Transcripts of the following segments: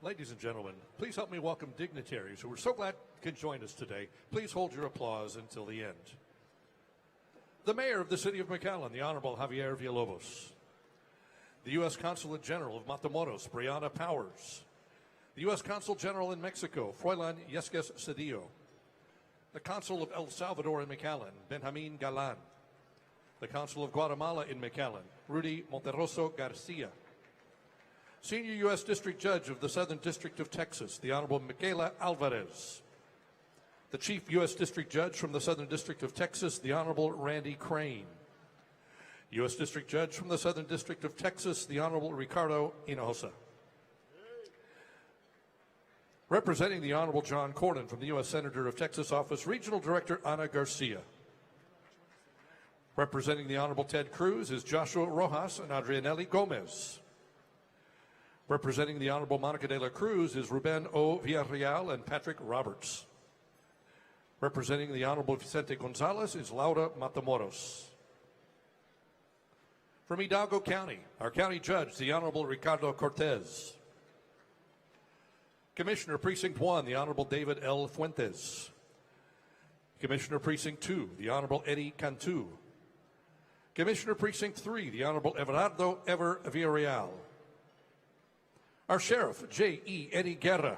Ladies and gentlemen, please help me welcome dignitaries who we're so glad can join us today. Please hold your applause until the end. The Mayor of the City of McAllen, the Honorable Javier Villalobos. The U.S. Consulate General of Matamoros, Brianna Powers. The U.S. Consul General in Mexico, Froilan Yesques Cedillo. The Consul of El Salvador in McAllen, Benjamin Galan. The Consul of Guatemala in McAllen, Rudy Monterroso Garcia. Senior U.S. District Judge of the Southern District of Texas, the Honorable Michaela Alvarez. The Chief U.S. District Judge from the Southern District of Texas, the Honorable Randy Crane. U.S. District Judge from the Southern District of Texas, the Honorable Ricardo Hinojosa. Representing the Honorable John Cornyn from the U.S. Senator of Texas Office, Regional Director Ana Garcia. Representing the Honorable Ted Cruz is Joshua Rojas and Adrianelli Gomez. Representing the Honorable Monica de la Cruz is Ruben O. Villarreal and Patrick Roberts. Representing the Honorable Vicente Gonzalez is Laura Matamoros. From Hidalgo County, our County Judge, the Honorable Ricardo Cortez. Commissioner Precinct 1, the Honorable David L. Fuentes. Commissioner Precinct 2, the Honorable Eddie Cantu. Commissioner Precinct 3, the Honorable Everardo Ever Villarreal. Our Sheriff, J.E. Eddie Guerra.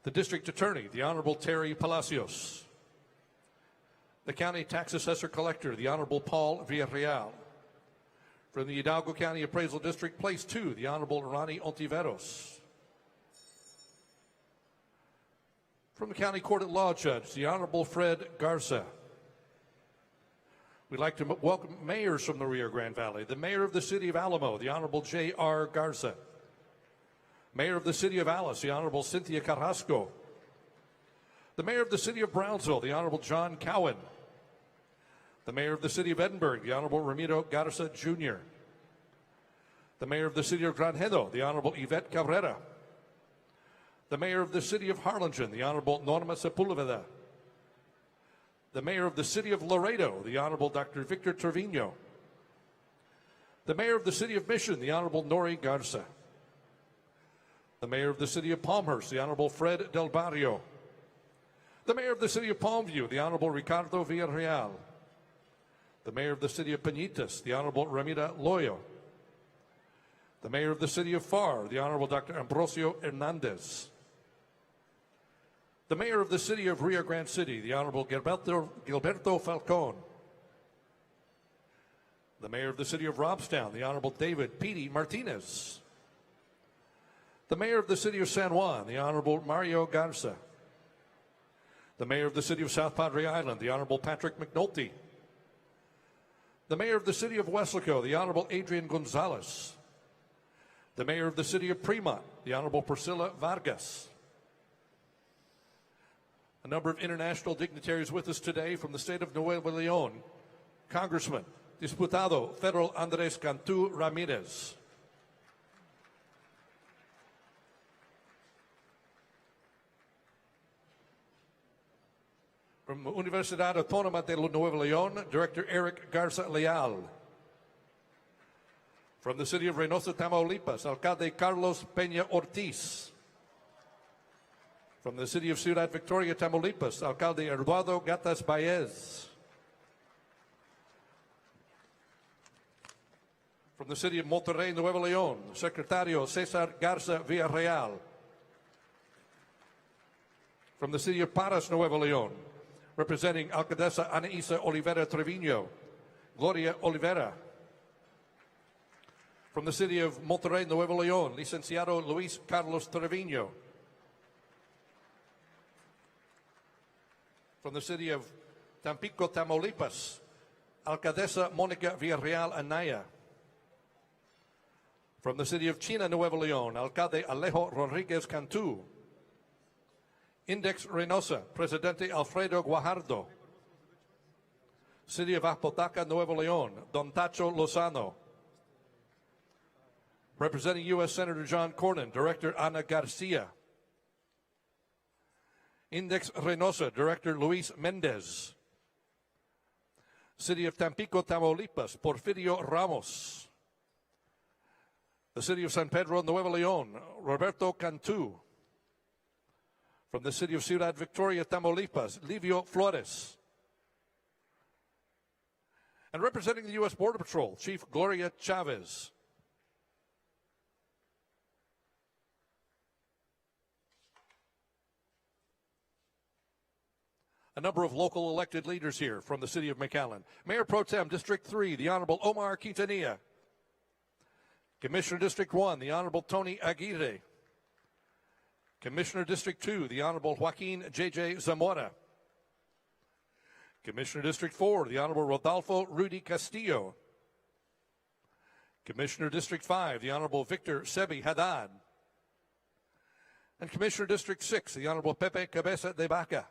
The District Attorney, the Honorable Terry Palacios. The County Tax Assessor Collector, the Honorable Paul Villarreal. From the Hidalgo County Appraisal District, Place 2, the Honorable Ronnie Ontiveros. From the County Court at Law Judge, the Honorable Fred Garza. We'd like to welcome mayors from the Rio Grande Valley. The Mayor of the City of Alamo, the Honorable J.R. Garza. Mayor of the City of Alice, the Honorable Cynthia Carrasco. The Mayor of the City of Brownsville, the Honorable John Cowan. The Mayor of the City of Edinburgh, the Honorable Ramiro Garza, Jr. The Mayor of the City of Granjero, the Honorable Yvette Cabrera. The Mayor of the City of Harlingen, the Honorable Norma Sepulveda. The Mayor of the City of Laredo, the Honorable Dr. Victor Trevino. The Mayor of the City of Mission, the Honorable Nori Garza. The Mayor of the City of Palmhurst, the Honorable Fred Del Barrio. The Mayor of the City of Palmview, the Honorable Ricardo Villarreal. The Mayor of the City of Peñitas, the Honorable Ramira Loyo. The Mayor of the City of Far, the Honorable Dr. Ambrosio Hernandez. The Mayor of the City of Rio Grande City, the Honorable Gilberto Falcon. The Mayor of the City of Robstown, the Honorable David Petey Martinez. The Mayor of the City of San Juan, the Honorable Mario Garza. The Mayor of the City of South Padre Island, the Honorable Patrick McNulty. The Mayor of the City of Weslaco, the Honorable Adrian Gonzalez. The Mayor of the City of Fremont, the Honorable Priscilla Vargas. A number of international dignitaries with us today from the state of Nuevo León. Congressman, Diputado Federal Andres Cantu Ramirez. From Universidad Autónoma de Nuevo León, Director Eric Garza Leal. From the city of Reynosa, Tamaulipas, Alcalde Carlos Peña Ortiz. From the city of Ciudad Victoria, Tamaulipas, Alcalde Eduardo Gatas Baez. From the city of Monterrey, Nuevo León, Secretario Cesar Garza Villarreal. From the city of Paras, Nuevo León, representing Alcaldesa Ana Isa Olivera Trevino, Gloria Olivera. From the city of Monterrey, Nuevo León, Licenciado Luis Carlos Trevino. From the city of Tampico, Tamaulipas, Alcaldesa Mónica Villarreal Anaya. From the city of China, Nuevo León, Alcalde Alejo Rodriguez Cantu. Index Reynosa, Presidente Alfredo Guajardo. City of Apodaca, Nuevo León, Don Tacho Lozano. Representing U.S. Senator John Cornyn, Director Ana Garcia. Index Reynosa, Director Luis Mendez. City of Tampico, Tamaulipas, Porfirio Ramos. The city of San Pedro, Nuevo Leon, Roberto Cantu. From the city of Ciudad Victoria, Tamaulipas, Livio Flores. And representing the U.S. Border Patrol, Chief Gloria Chavez. A number of local elected leaders here from the city of McAllen. Mayor Pro Tem, District 3, the Honorable Omar Quintanilla. Commissioner District 1, the Honorable Tony Aguirre. Commissioner District 2, the Honorable Joaquin J.J. Zamora. Commissioner District 4, the Honorable Rodolfo Rudy Castillo. Commissioner District 5, the Honorable Victor Sebi Haddad. And Commissioner District 6, the Honorable Pepe Cabeza de Vaca.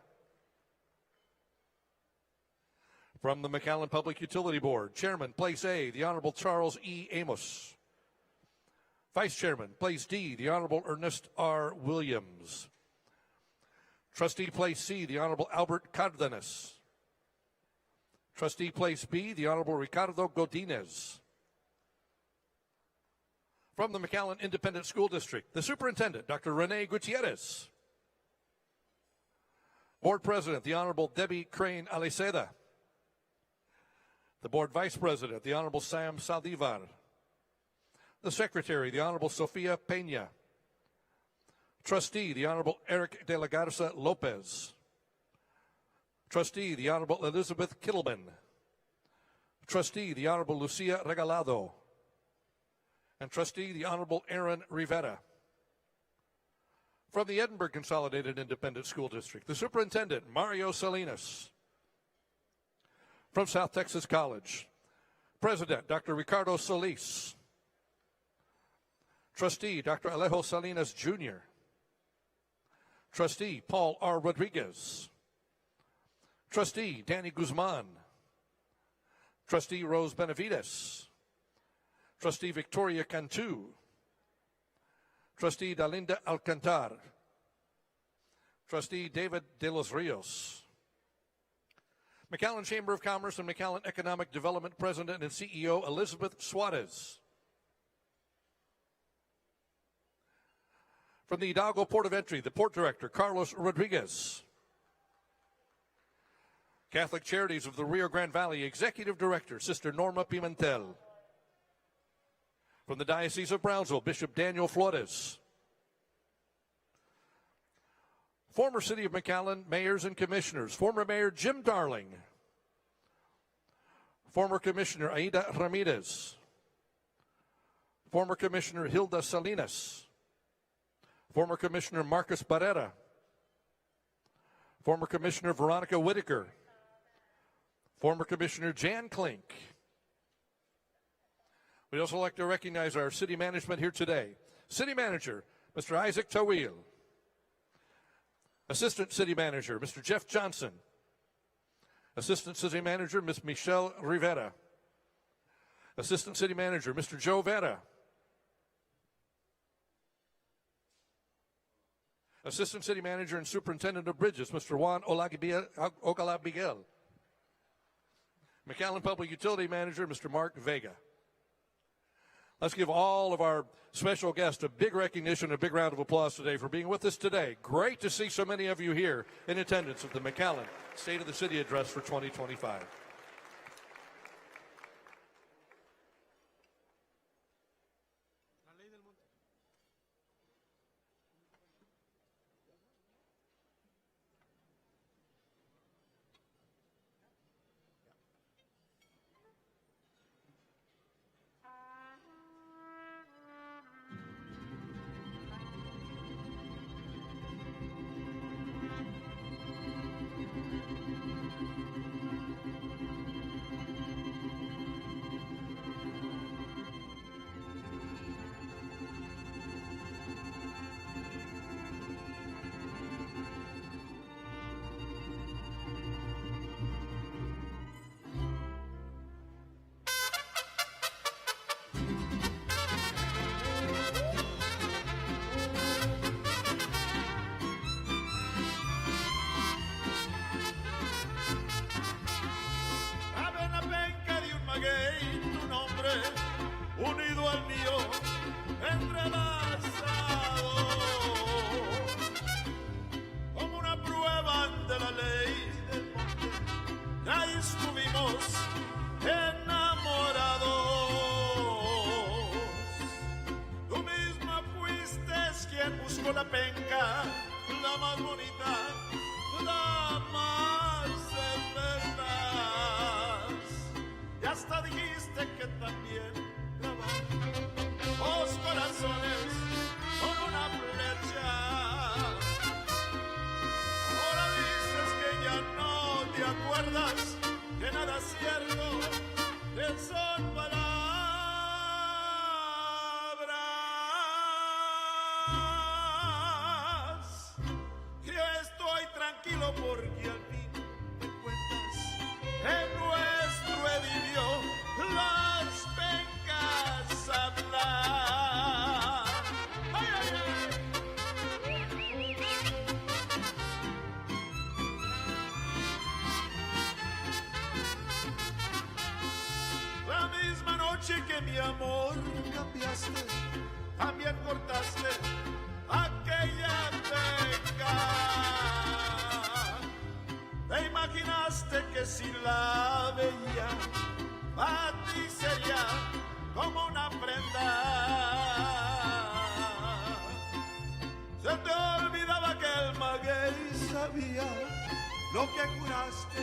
From the McAllen Public Utility Board, Chairman, Place A, the Honorable Charles E. Amos. Vice Chairman, Place D, the Honorable Ernest R. Williams. Trustee, Place C, the Honorable Albert Cardenas. Trustee, Place B, the Honorable Ricardo Godinez. From the McAllen Independent School District, the Superintendent, Dr. Rene Gutierrez. Board President, the Honorable Debbie Crane Aliceda. The Board Vice President, the Honorable Sam Saldivar. The Secretary, the Honorable Sofia Peña. Trustee, the Honorable Eric de la Garza Lopez. Trustee, the Honorable Elizabeth Kittleman. Trustee, the Honorable Lucia Regalado. And Trustee, the Honorable Aaron Rivera. From the Edinburgh Consolidated Independent School District, the Superintendent, Mario Salinas. From South Texas College, President, Dr. Ricardo Solis. Trustee, Dr. Alejo Salinas, Jr. Trustee, Paul R. Rodriguez. Trustee, Danny Guzman. Trustee, Rose Benavides. Trustee, Victoria Cantu. Trustee, Dalinda Alcantar. Trustee, David De Los Rios. McAllen Chamber of Commerce and McAllen Economic Development President and CEO, Elizabeth Suarez. From the Hidalgo Port of Entry, the Port Director, Carlos Rodriguez. Catholic Charities of the Rio Grande Valley, Executive Director, Sister Norma Pimentel. From the Diocese of Brownsville, Bishop Daniel Flores. Former City of McAllen mayors and commissioners, former Mayor Jim Darling. Former Commissioner Aida Ramirez. Former Commissioner Hilda Salinas. Former Commissioner Marcus Barrera. Former Commissioner Veronica Whitaker. Former Commissioner Jan Klink. We'd also like to recognize our city management here today. City Manager, Mr. Isaac Tawil. Assistant City Manager, Mr. Jeff Johnson. Assistant City Manager, Ms. Michelle Rivera. Assistant City Manager, Mr. Joe Vera. Assistant City Manager and Superintendent of Bridges, Mr. Juan Ogalabiguel. McAllen Public Utility Manager, Mr. Mark Vega. Let's give all of our special guests a big recognition, a big round of applause today for being with us today. Great to see so many of you here in attendance of the McAllen State of the City Address for 2025. unido al mío por la penca, la más bonita, la más veraz. Y hasta dijiste que también trabaja dos corazones con una flecha. Ahora dices que ya no te acuerdas, que nada es cierto, que son palabras. Porque al fin te cuentas en nuestro idilio las pencas hablan. ¡Ay, ay, ay! La misma noche que mi amor cambiaste, también cortaste aquella penca. ¿Te imaginaste que si la veía, para ti sería como una prenda? Se te olvidaba que el maguey sabía lo que curaste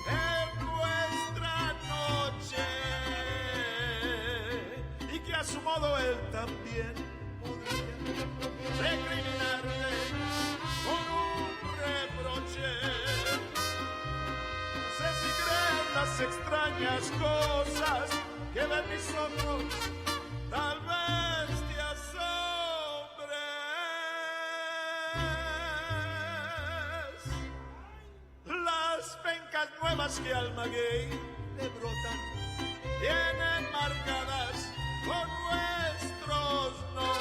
en nuestra noche, y que a su modo él también podría recriminarte con un reproche. Las extrañas cosas que ven mis ojos, tal vez te asombres. Las pencas nuevas que al maguey le brotan vienen marcadas con nuestros nombres.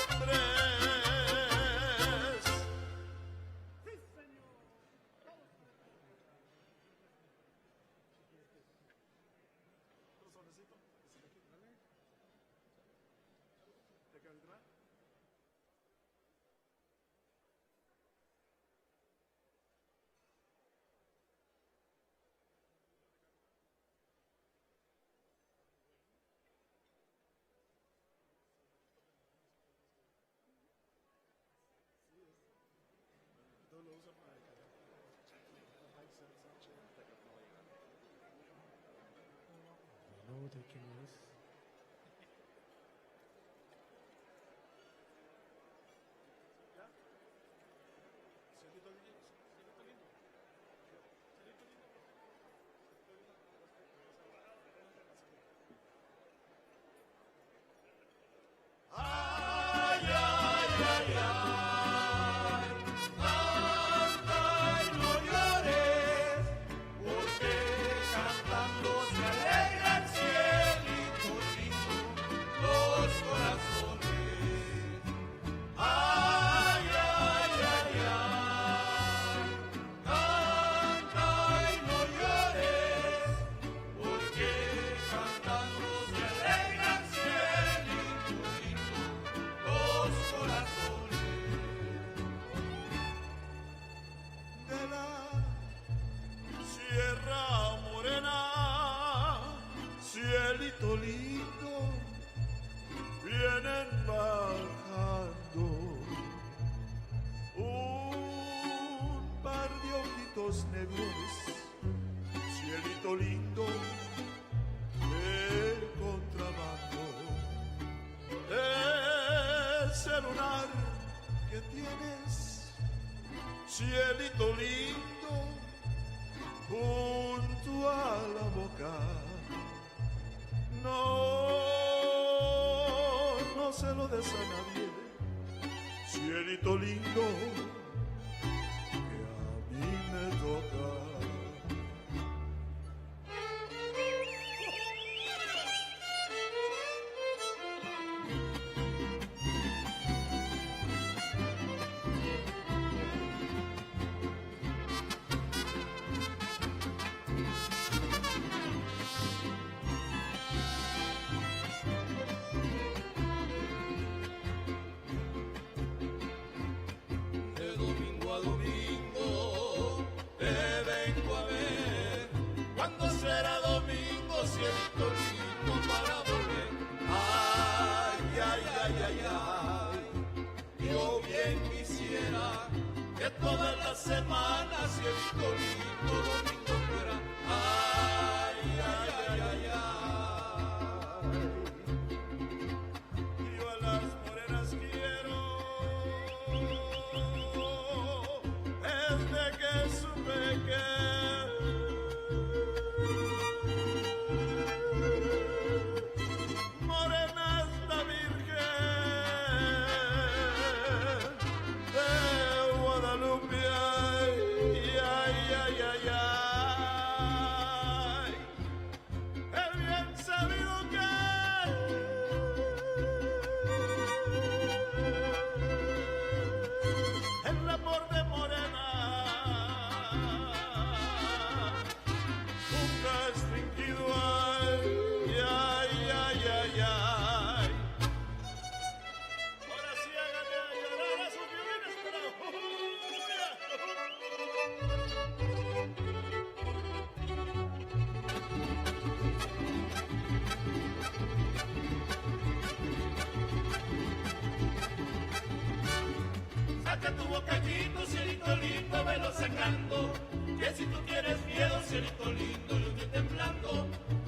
No, they can use. Lindo, vienen bajando un par de ojitos negros, cielito lindo, de contrabando. Ese lunar que tienes, cielito lindo, junto a la boca. No se lo des a nadie, cielito lindo, que a mí me toca. Cielito lindo para volver, ay, ay, ay, ay, ay, yo bien cielito lindo, domingo fuera. Ay, ay, ay, ay, ay. Yo a las morenas quiero desde que supe que morena es la Virgen de Guadalupe. Ay, ay, ay, ay, ay. Es bien sabido que el amor de morena nunca ha extinguido. Ay, ay, ay, ay, ay. Ahora sí háganle a llorar a sus violines, pero saca tu bocadito, cielito lindo, velo sacando. Que si tú tienes miedo, cielito lindo, yo estoy temblando.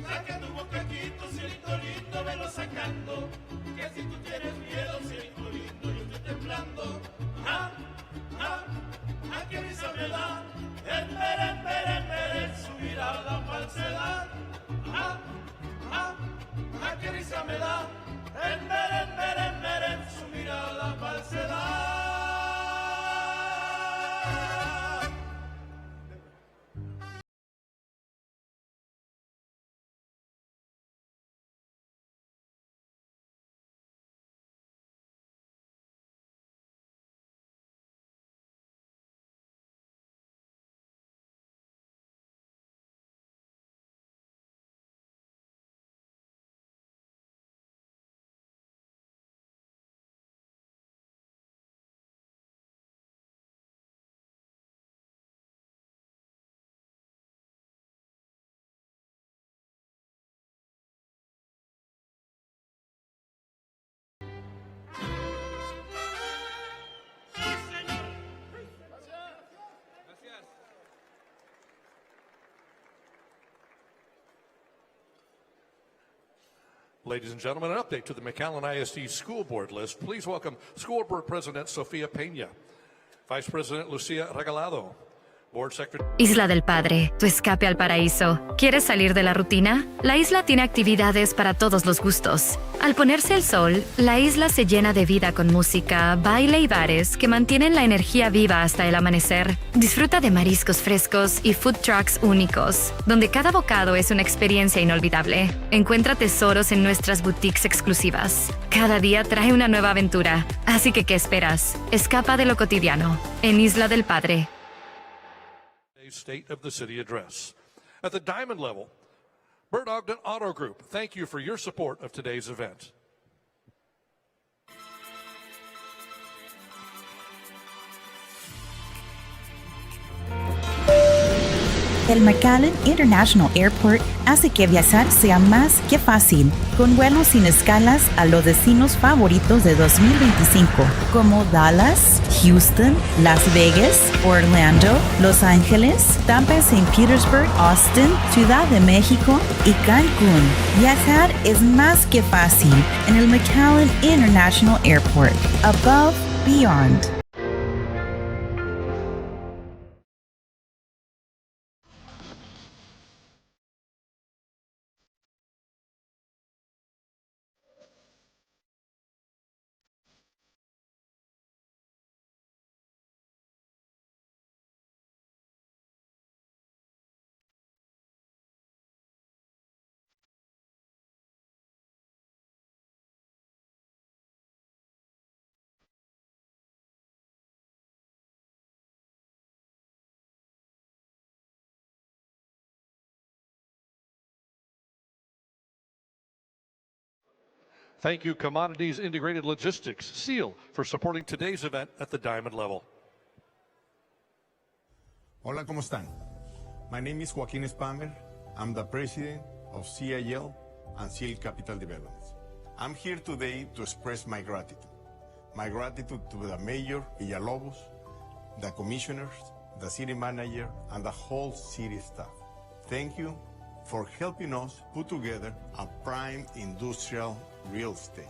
Saca tu bocadito, cielito lindo, velo sacando. Que si tú tienes miedo, cielito lindo, yo estoy temblando. Ah, ah, ah, qué risa me da. En su mirada falsedad. Ah, ah, ah, qué risa me da. En su mirada falsedad. Ladies and gentlemen, an update to the McAllen ISD School Board list. Please welcome School Board President Sofia Peña, Vice President Lucia Regalado, Board Secretary. Isla del Padre, tu escape al paraíso. ¿Quieres salir de la rutina? La isla tiene actividades para todos los gustos. Al ponerse el sol, la isla se llena de vida con música, baile y bares que mantienen la energía viva hasta el amanecer. Disfruta de mariscos frescos y food trucks únicos, donde cada bocado es una experiencia inolvidable. Encuentra tesoros en nuestras boutiques exclusivas. Cada día trae una nueva aventura, así que ¿qué esperas? Escapa de lo cotidiano, en Isla del Padre. State of the City Address. At the diamond level, Bert Ogden Auto Group, thank you for your support of today's event. El McAllen International Airport hace que viajar sea más que fácil, con vuelos sin escalas a los destinos favoritos de 2025, como Dallas, Houston, Las Vegas, Orlando, Los Ángeles, Tampa, St. Petersburg, Austin, Ciudad de México y Cancún. Viajar es más que fácil en el McAllen International Airport. Above, beyond. Thank you, Commodities Integrated Logistics, SEAL, for supporting today's event at the diamond level. Hola, ¿cómo están? My name is Joaquin Spammer. I'm the president of CIL and SEAL Capital Development. I'm here today to express my gratitude. My gratitude to the Mayor Villalobos, the commissioners, the city manager, and the whole city staff. Thank you for helping us put together a prime industrial real estate.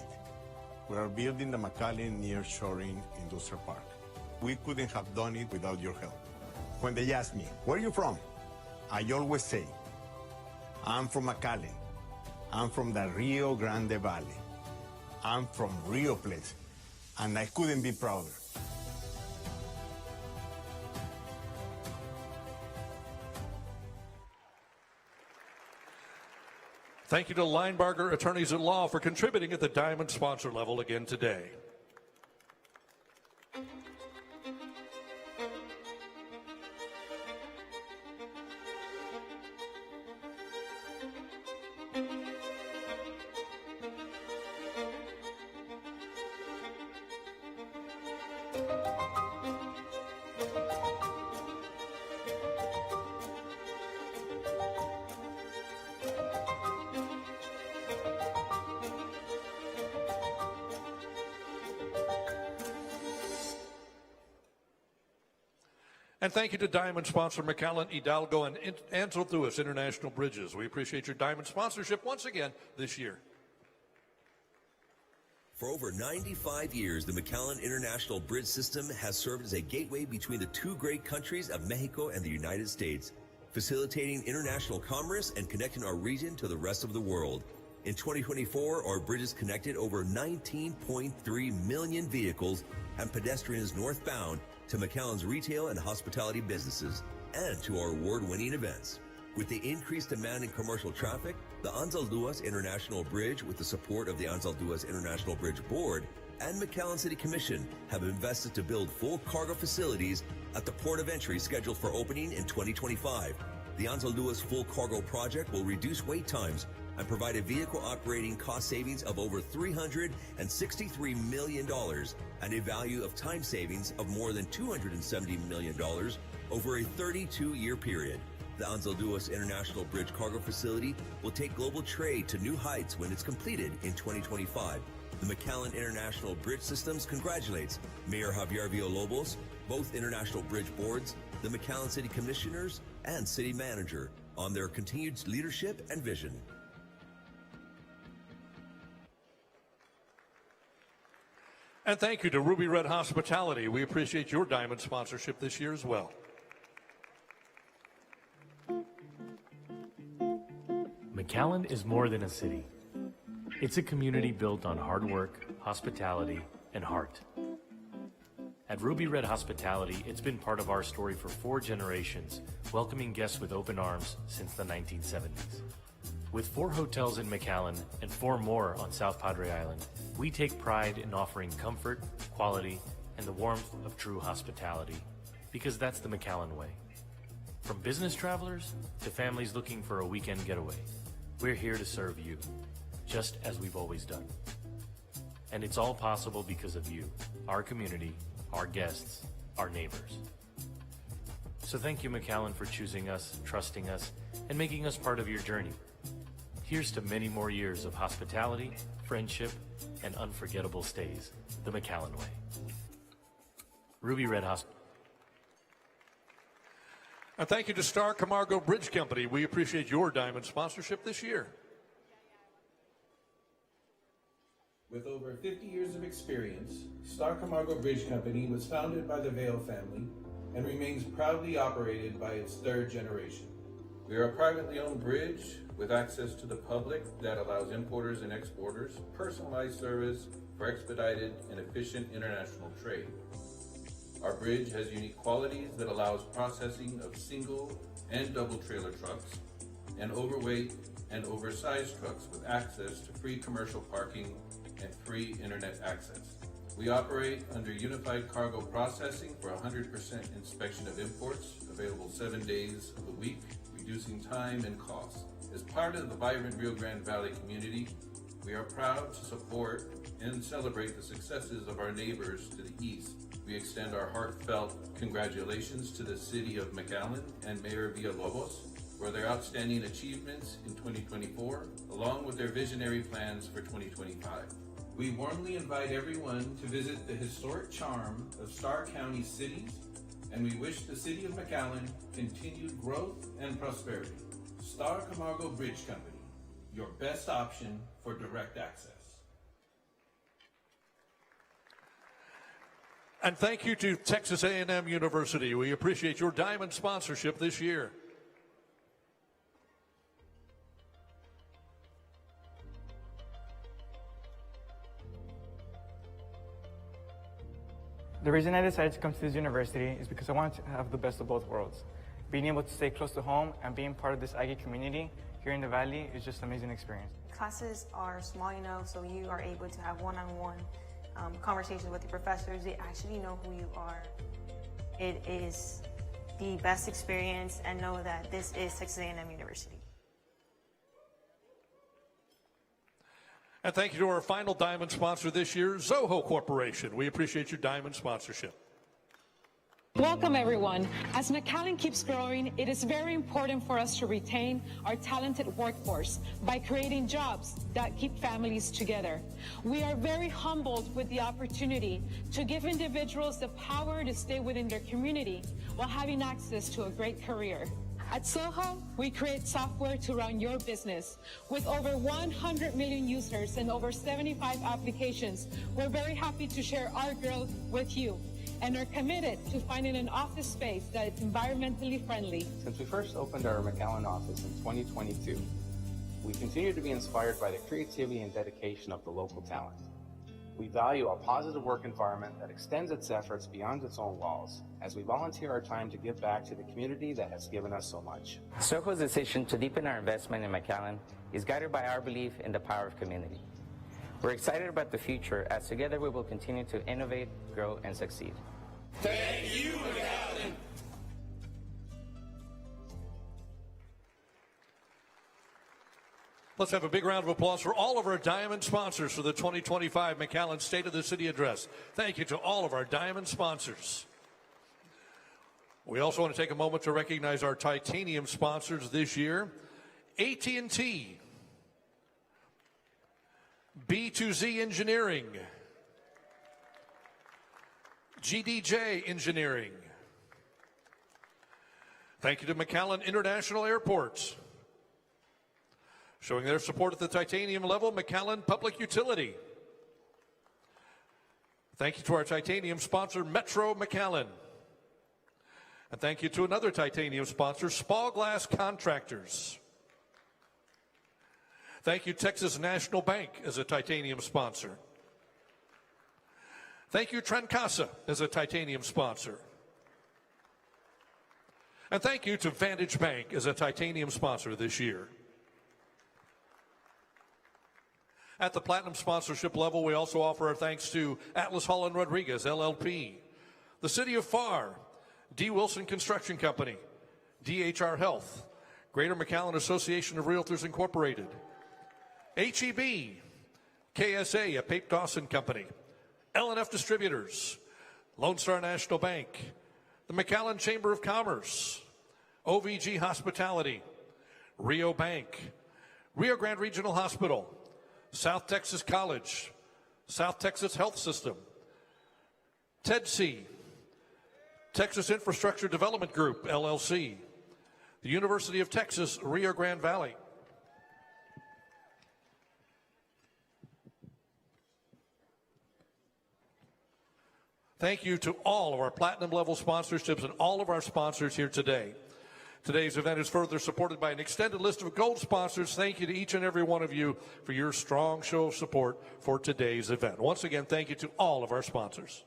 We are building the McAllen Nearshoring Industrial Park. We couldn't have done it without your help. When they ask me, where are you from? I always say, I'm from McAllen. I'm from the Rio Grande Valley. I'm from Rio Place, and I couldn't be prouder. Thank you to Linebarger Attorneys at Law for contributing at the Diamond sponsor level again today. And thank you to Diamond sponsor McAllen, Hidalgo, and Ansel Lewis International Bridges. We appreciate your Diamond sponsorship once again this year. For over 95 years, the McAllen International Bridge System has served as a gateway between the two great countries of Mexico and the United States, facilitating international commerce and connecting our region to the rest of the world. In 2024, our bridges connected over 19.3 million vehicles and pedestrians northbound to McAllen's retail and hospitality businesses and to our award-winning events. With the increased demand in commercial traffic, the Ansel Lewis International Bridge, with the support of the Ansel Lewis International Bridge Board and McAllen City Commission, have invested to build full cargo facilities at the port of entry scheduled for opening in 2025. The Ansel Lewis Full Cargo Project will reduce wait times and provide a vehicle operating cost savings of over $363 million and a value of time savings of more than $270 million over a 32-year period. The Ansel Lewis International Bridge Cargo Facility will take global trade to new heights when it's completed in 2025. The McAllen International Bridge Systems congratulates Mayor Javier Villalobos, both International Bridge Boards, the McAllen City Commissioners, and City Manager on their continued leadership and vision. And thank you to Ruby Red Hospitality. We appreciate your Diamond sponsorship this year as well. McAllen is more than a city. It's a community built on hard work, hospitality, and heart. At Ruby Red Hospitality, it's been part of our story for 4 generations, welcoming guests with open arms since the 1970s. With 4 hotels in McAllen and 4 more on South Padre Island, we take pride in offering comfort, quality, and the warmth of true hospitality, because that's the McAllen way. From business travelers to families looking for a weekend getaway, we're here to serve you, just as we've always done. And it's all possible because of you, our community, our guests, our neighbors. So thank you, McAllen, for choosing us, trusting us, and making us part of your journey. Here's to many more years of hospitality, friendship, and unforgettable stays, the McAllen way. Ruby Red Hospital. And thank you to Star Camargo Bridge Company. We appreciate your Diamond sponsorship this year. With over 50 years of experience, Star Camargo Bridge Company was founded by the Vale family and remains proudly operated by its 3rd generation. We are a privately owned bridge with access to the public that allows importers and exporters personalized service for expedited and efficient international trade. Our bridge has unique qualities that allows processing of single and double trailer trucks and overweight and oversized trucks with access to free commercial parking and free internet access. We operate under unified cargo processing for 100% inspection of imports, available 7 days of the week, reducing time and cost. As part of the vibrant Rio Grande Valley community, we are proud to support and celebrate the successes of our neighbors to the east. We extend our heartfelt congratulations to the City of McAllen and Mayor Villalobos for their outstanding achievements in 2024, along with their visionary plans for 2025. We warmly invite everyone to visit the historic charm of Starr County cities and we wish the City of McAllen continued growth and prosperity. Star Camargo Bridge Company, your best option for direct access. And thank you to Texas A&M University. We appreciate your diamond sponsorship this year. The reason I decided to come to this university is because I wanted to have the best of both worlds. Being able to stay close to home and being part of this Aggie community here in the Valley is just an amazing experience. Classes are small enough so you are able to have one-on-one conversations with the professors. They actually know who you are. It is the best experience, and know that this is Texas A&M University. And thank you to our final diamond sponsor this year, Zoho Corporation. We appreciate your diamond sponsorship. Welcome, everyone. As McAllen keeps growing, it is very important for us to retain our talented workforce by creating jobs that keep families together. We are very humbled with the opportunity to give individuals the power to stay within their community while having access to a great career. At Soho, we create software to run your business. With over 100 million users and over 75 applications, we're very happy to share our growth with you and are committed to finding an office space that is environmentally friendly. Since we first opened our McAllen office in 2022, we continue to be inspired by the creativity and dedication of the local talent. We value a positive work environment that extends its efforts beyond its own walls, as we volunteer our time to give back to the community that has given us so much. Soho's decision to deepen our investment in McAllen is guided by our belief in the power of community. We're excited about the future, as together we will continue to innovate, grow, and succeed. Thank you, McAllen. Let's have a big round of applause for all of our diamond sponsors for the 2025 McAllen State of the City Address. Thank you to all of our diamond sponsors. We also want to take a moment to recognize our titanium sponsors this year: AT&T, B2Z Engineering, GDJ Engineering. Thank you to McAllen International Airport. Showing their support at the titanium level, McAllen Public Utility. Thank you to our titanium sponsor, Metro McAllen. And thank you to another titanium sponsor, Spa Glass Contractors. Thank you, Texas National Bank, as a titanium sponsor. Thank you, Trancasa, as a titanium sponsor. And thank you to Vantage Bank as a titanium sponsor this year. At the platinum sponsorship level, we also offer our thanks to Atlas Hall & Rodriguez, LLP, the City of FAR, D. Wilson Construction Company, DHR Health, Greater McAllen Association of Realtors Incorporated, HEB, KSA, a Pape Dawson Company, L&F Distributors, Lone Star National Bank, the McAllen Chamber of Commerce, OVG Hospitality, Rio Bank, Rio Grande Regional Hospital, South Texas College, South Texas Health System, TEDC, Texas Infrastructure Development Group, LLC, the University of Texas, Rio Grande Valley. Thank you to all of our platinum level sponsorships and all of our sponsors here today. Today's event is further supported by an extended list of gold sponsors. Thank you to each and every one of you for your strong show of support for today's event. Once again, thank you to all of our sponsors.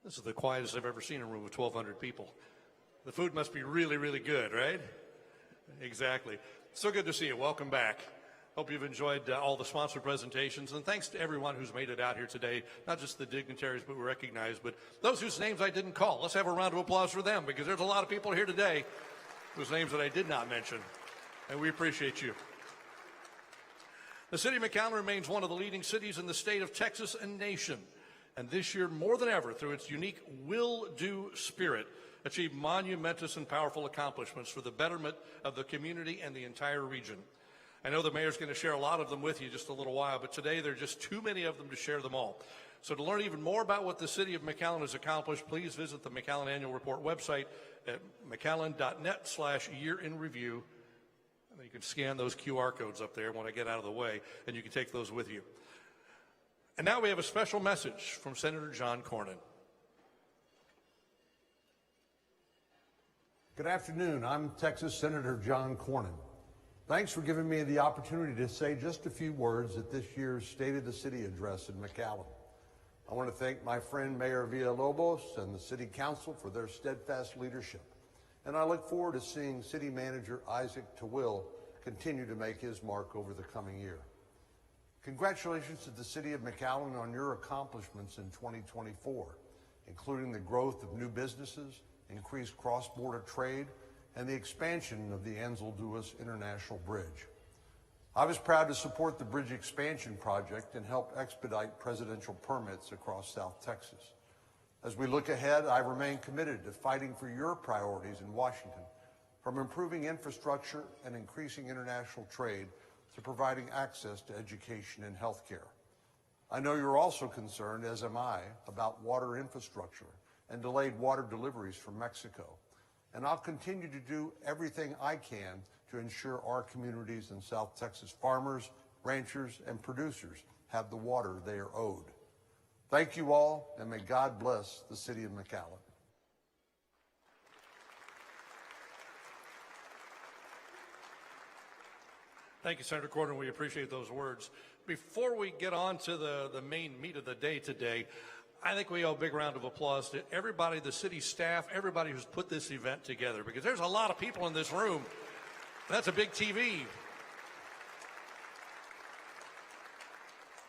This is the quietest I've ever seen a room of 1,200 people. The food must be really, really good, right? Exactly. So good to see you. Welcome back. Hope you've enjoyed all the sponsor presentations, and thanks to everyone who's made it out here today, not just the dignitaries we recognize, but those whose names I didn't call. Let's have a round of applause for them, because there's a lot of people here today whose names that I did not mention, and we appreciate you. The city of McAllen remains one of the leading cities in the state of Texas and nation, and this year, more than ever, through its unique will-do spirit, achieved monumentous and powerful accomplishments for the betterment of the community and the entire region. I know the mayor's going to share a lot of them with you just a little while, but today there are just too many of them to share them all. So to learn even more about what the city of McAllen has accomplished, please visit the McAllen Annual Report website at mcallen.net/year-in-review. And you can scan those QR codes up there when I get out of the way, and you can take those with you. And now we have a special message from Senator John Cornyn. Good afternoon. I'm Texas Senator John Cornyn. Thanks for giving me the opportunity to say just a few words at this year's State of the City address in McAllen. I want to thank my friend Mayor Villalobos and the City Council for their steadfast leadership. And I look forward to seeing City Manager Isaac Tawil continue to make his mark over the coming year. Congratulations to the City of McAllen on your accomplishments in 2024, including the growth of new businesses, increased cross-border trade, and the expansion of the Ansel-Duas International Bridge. I was proud to support the bridge expansion project and help expedite presidential permits across South Texas. As we look ahead, I remain committed to fighting for your priorities in Washington, from improving infrastructure and increasing international trade to providing access to education and health care. I know you're also concerned, as am I, about water infrastructure and delayed water deliveries from Mexico. And I'll continue to do everything I can to ensure our communities and South Texas farmers, ranchers, and producers have the water they are owed. Thank you all, and may God bless the City of McAllen. Thank you, Senator Cornyn. We appreciate those words. Before we get on to the main meat of the day today, I think we owe a big round of applause to everybody, the city staff, everybody who's put this event together, because there's a lot of people in this room. That's a big TV.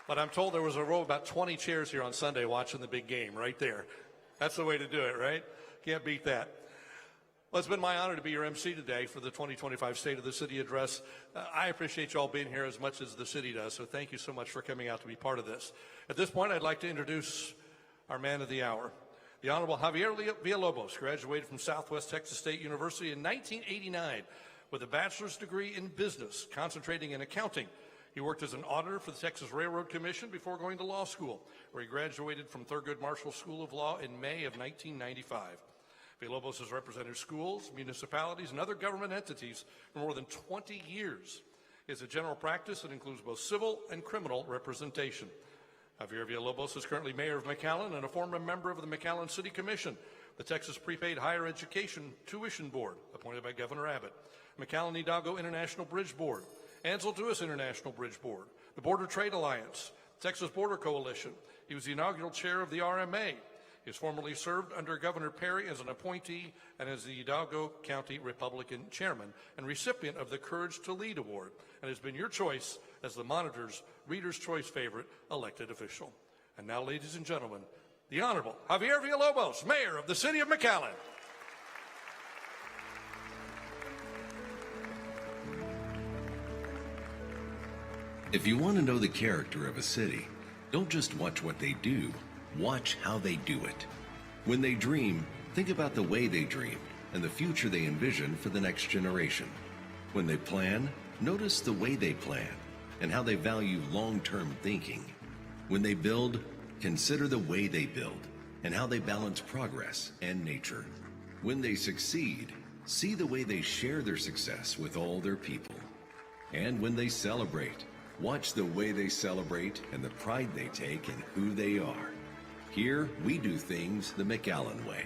But I'm told there was a row of about 20 chairs here on Sunday watching the big game right there. That's the way to do it, right? Can't beat that. Well, it's been my honor to be your MC today for the 2025 State of the City Address. I appreciate you all being here as much as the city does, so thank you so much for coming out to be part of this. At this point, I'd like to introduce our man of the hour. The Honorable Javier Villalobos graduated from Southwest Texas State University in 1989 with a bachelor's degree in business, concentrating in accounting. He worked as an auditor for the Texas Railroad Commission before going to law school, where he graduated from Thurgood Marshall School of Law in May of 1995. Villalobos has represented schools, municipalities, and other government entities for more than 20 years. He has a general practice that includes both civil and criminal representation. Javier Villalobos is currently mayor of McAllen and a former member of the McAllen City Commission, the Texas Prepaid Higher Education Tuition Board, appointed by Governor Abbott, McAllen Hidalgo International Bridge Board, Ansel-Duas International Bridge Board, the Border Trade Alliance, Texas Border Coalition. He was the inaugural chair of the RMA. He has formerly served under Governor Perry as an appointee and as the Hidalgo County Republican chairman and recipient of the Courage to Lead Award, and has been your choice as the Monitor's Reader's Choice favorite elected official. And now, ladies and gentlemen, the Honorable Javier Villalobos, Mayor of the City of McAllen. If you want to know the character of a city, don't just watch what they do, watch how they do it. When they dream, think about the way they dream and the future they envision for the next generation. When they plan, notice the way they plan and how they value long-term thinking. When they build, consider the way they build and how they balance progress and nature. When they succeed, see the way they share their success with all their people. And when they celebrate, watch the way they celebrate and the pride they take in who they are. Here, we do things the McAllen way.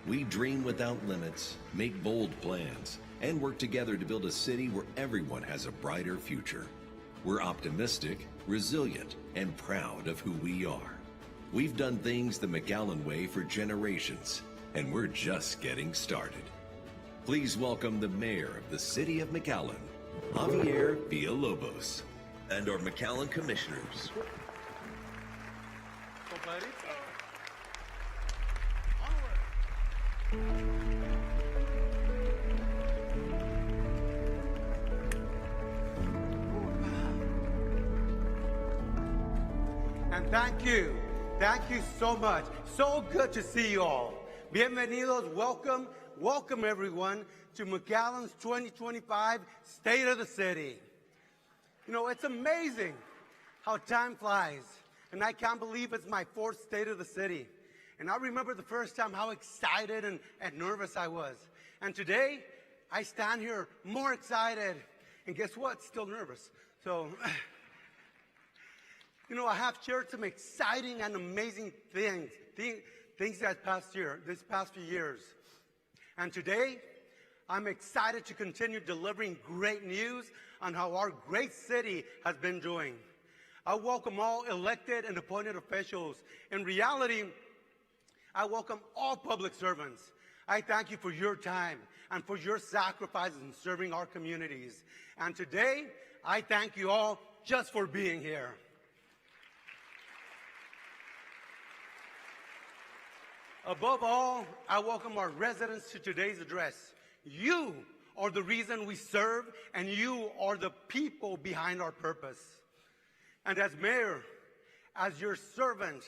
We dream without limits, make bold plans, and work together to build a city where everyone has a brighter future. We're optimistic, resilient, and proud of who we are. We've done things the McAllen way for generations, and we're just getting started. Please welcome the mayor of the city of McAllen, Javier Villalobos, and our McAllen commissioners. And thank you so much. So good to see you all. Bienvenidos, welcome everyone to McAllen's 2025 State of the City. You know, it's amazing how time flies, and I can't believe it's my fourth State of the City. And I remember the first time how excited and nervous I was. And today, I stand here more excited, and guess what? Still nervous. So, you know, I have shared some exciting and amazing things this past few years. And today, I'm excited to continue delivering great news on how our great city has been doing. I welcome all elected and appointed officials. In reality, I welcome all public servants. I thank you for your time and for your sacrifices in serving our communities. And today, I thank you all just for being here. Above all, I welcome our residents to today's address. You are the reason we serve, and you are the people behind our purpose. And as mayor, as your servant,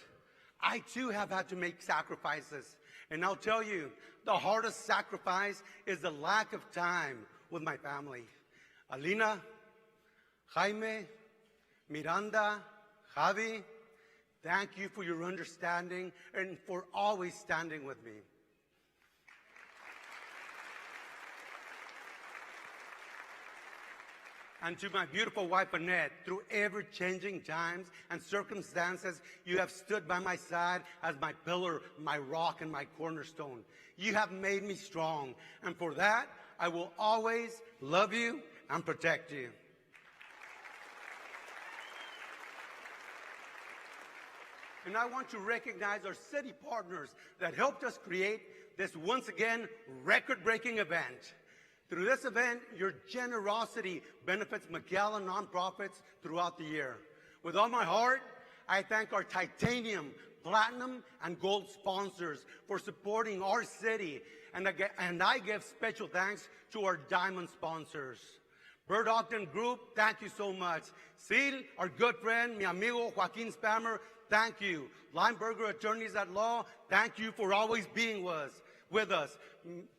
I too have had to make sacrifices. And I'll tell you, the hardest sacrifice is the lack of time with my family. Alina, Jaime, Miranda, Javi, thank you for your understanding and for always standing with me. And to my beautiful wife, Annette, through ever-changing times and circumstances, you have stood by my side as my pillar, my rock, and my cornerstone. You have made me strong, and for that, I will always love you and protect you. And I want to recognize our city partners that helped us create this, once again, record-breaking event. Through this event, your generosity benefits McAllen nonprofits throughout the year. With all my heart, I thank our titanium, platinum, and gold sponsors for supporting our city, and I give special thanks to our diamond sponsors. Bird Ogden Group, thank you so much. Sil, our good friend, mi amigo Joaquin Spammer, thank you. Lineberger Attorneys at Law, thank you for always being with us.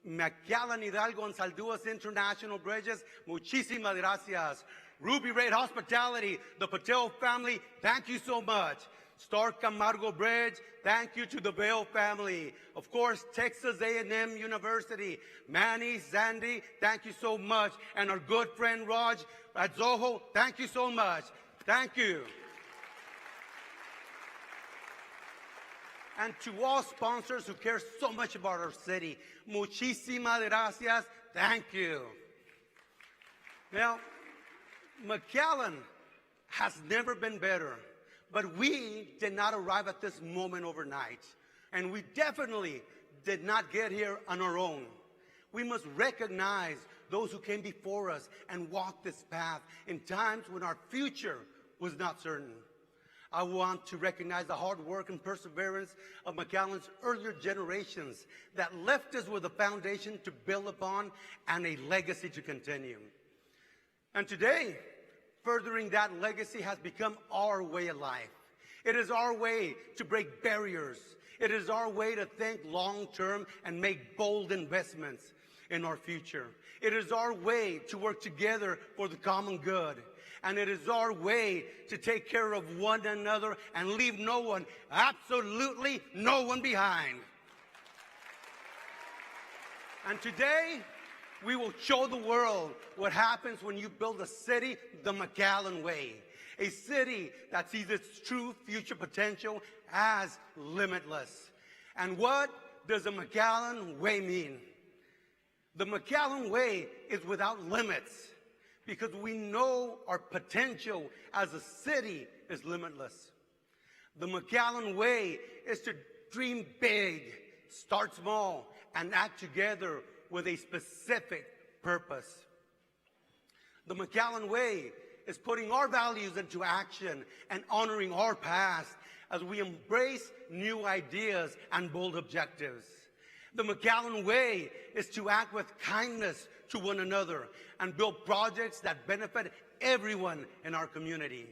McAllen Hidalgo and Salduas International Bridges, muchísimas gracias. Ruby Red Hospitality, the Patel family, thank you so much. Star Camargo Bridge, thank you to the Bell family. Of course, Texas A&M University, Manny, Sandy, thank you so much. And our good friend Raj at Zoho, thank you so much. Thank you. And to all sponsors who care so much about our city, muchísimas gracias, thank you. Now, McAllen has never been better, but we did not arrive at this moment overnight, and we definitely did not get here on our own. We must recognize those who came before us and walked this path in times when our future was not certain. I want to recognize the hard work and perseverance of McAllen's earlier generations that left us with a foundation to build upon and a legacy to continue. And today, furthering that legacy has become our way of life. It is our way to break barriers. It is our way to think long-term and make bold investments in our future. It is our way to work together for the common good. And it is our way to take care of one another and leave no one, absolutely no one behind. And today, we will show the world what happens when you build a city the McAllen way. A city that sees its true future potential as limitless. And what does the McAllen way mean? The McAllen way is without limits, because we know our potential as a city is limitless. The McAllen way is to dream big, start small, and act together with a specific purpose. The McAllen way is putting our values into action and honoring our past as we embrace new ideas and bold objectives. The McAllen way is to act with kindness to one another and build projects that benefit everyone in our community.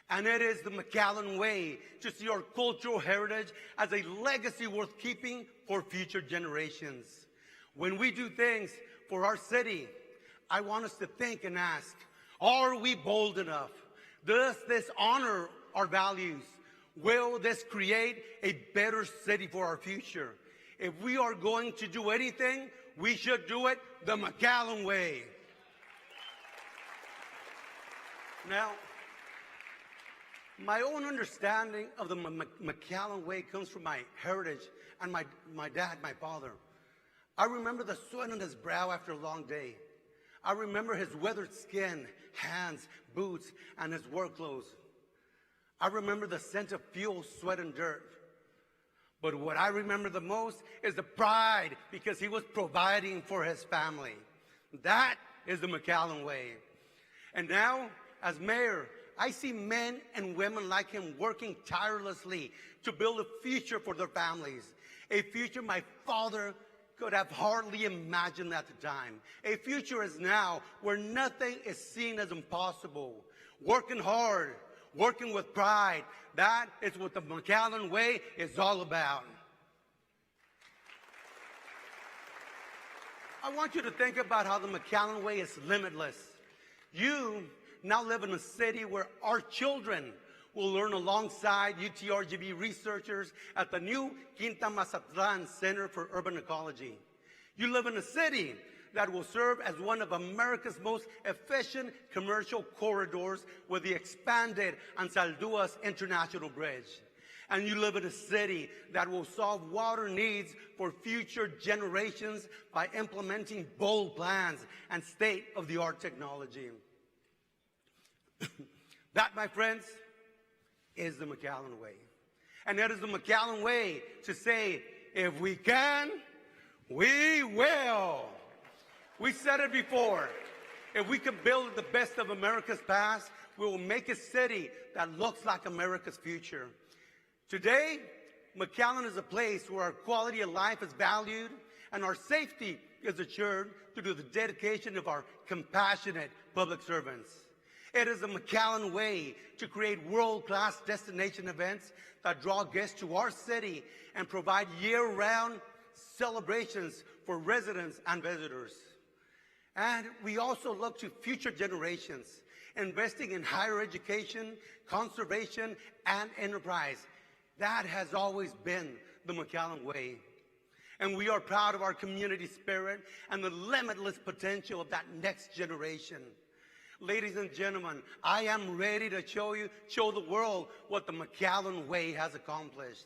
And it is the McAllen way to see our cultural heritage as a legacy worth keeping for future generations. When we do things for our city, I want us to think and ask, are we bold enough? Does this honor our values? Will this create a better city for our future? If we are going to do anything, we should do it the McAllen way. Now, my own understanding of the McAllen way comes from my heritage and my dad, my father. I remember the sweat on his brow after a long day. I remember his weathered skin, hands, boots, and his work clothes. I remember the scent of fuel, sweat, and dirt. But what I remember the most is the pride because he was providing for his family. That is the McAllen way. And now, as mayor, I see men and women like him working tirelessly to build a future for their families. A future my father could have hardly imagined at the time. A future is now where nothing is seen as impossible. Working hard, working with pride, that is what the McAllen way is all about. I want you to think about how the McAllen way is limitless. You now live in a city where our children will learn alongside UTRGV researchers at the new Quinta Mazatlan Center for Urban Ecology. You live in a city that will serve as one of America's most efficient commercial corridors with the expanded Anzalduas International Bridge. And you live in a city that will solve water needs for future generations by implementing bold plans and state-of-the-art technology. That, my friends, is the McAllen way. And that is the McAllen way to say, if we can, we will. We said it before. If we can build the best of America's past, we will make a city that looks like America's future. Today, McAllen is a place where our quality of life is valued and our safety is assured through the dedication of our compassionate public servants. It is the McAllen way to create world-class destination events that draw guests to our city and provide year-round celebrations for residents and visitors. And we also look to future generations, investing in higher education, conservation, and enterprise. That has always been the McAllen way. And we are proud of our community spirit and the limitless potential of that next generation. Ladies and gentlemen, I am ready to show the world what the McAllen way has accomplished.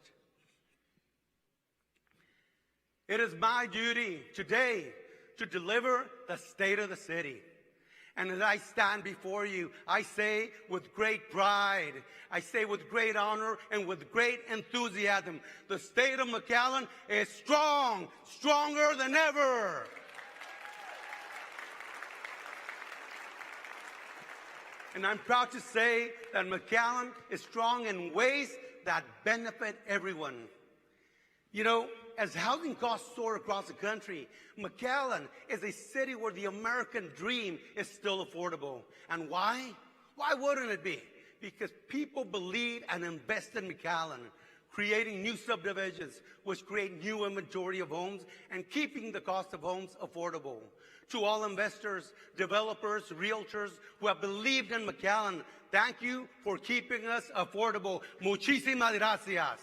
It is my duty today to deliver the state of the city. And as I stand before you, I say with great pride, I say with great honor and with great enthusiasm, the state of McAllen is strong, stronger than ever. And I'm proud to say that McAllen is strong in ways that benefit everyone. You know, as housing costs soar across the country, McAllen is a city where the American dream is still affordable. And why? Why wouldn't it be? Because people believe and invest in McAllen, creating new subdivisions, which create new inventory of homes and keeping the cost of homes affordable. To all investors, developers, realtors who have believed in McAllen, thank you for keeping us affordable. Muchísimas gracias.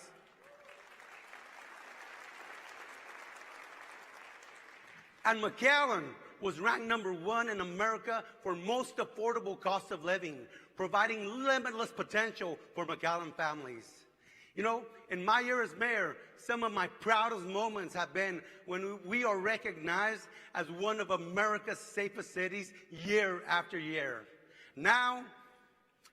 And McAllen was ranked #1 in America for most affordable cost of living, providing limitless potential for McAllen families. You know, in my year as mayor, some of my proudest moments have been when we are recognized as one of America's safest cities year after year. Now,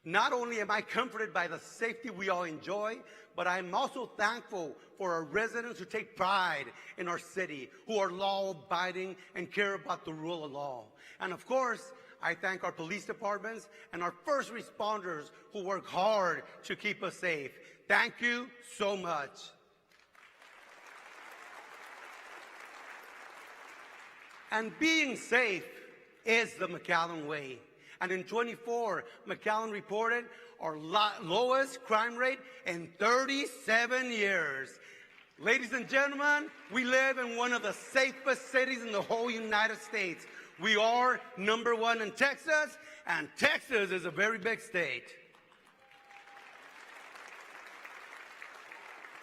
Not only am I comforted by the safety we all enjoy, but I'm also thankful for our residents who take pride in our city, who are law-abiding and care about the rule of law. And of course, I thank our police departments and our first responders who work hard to keep us safe. Thank you so much. And being safe is the McAllen way. And in 24, McAllen reported our lowest crime rate in 37 years. Ladies and gentlemen, we live in one of the safest cities in the whole United States. We are #1 in Texas, and Texas is a very big state.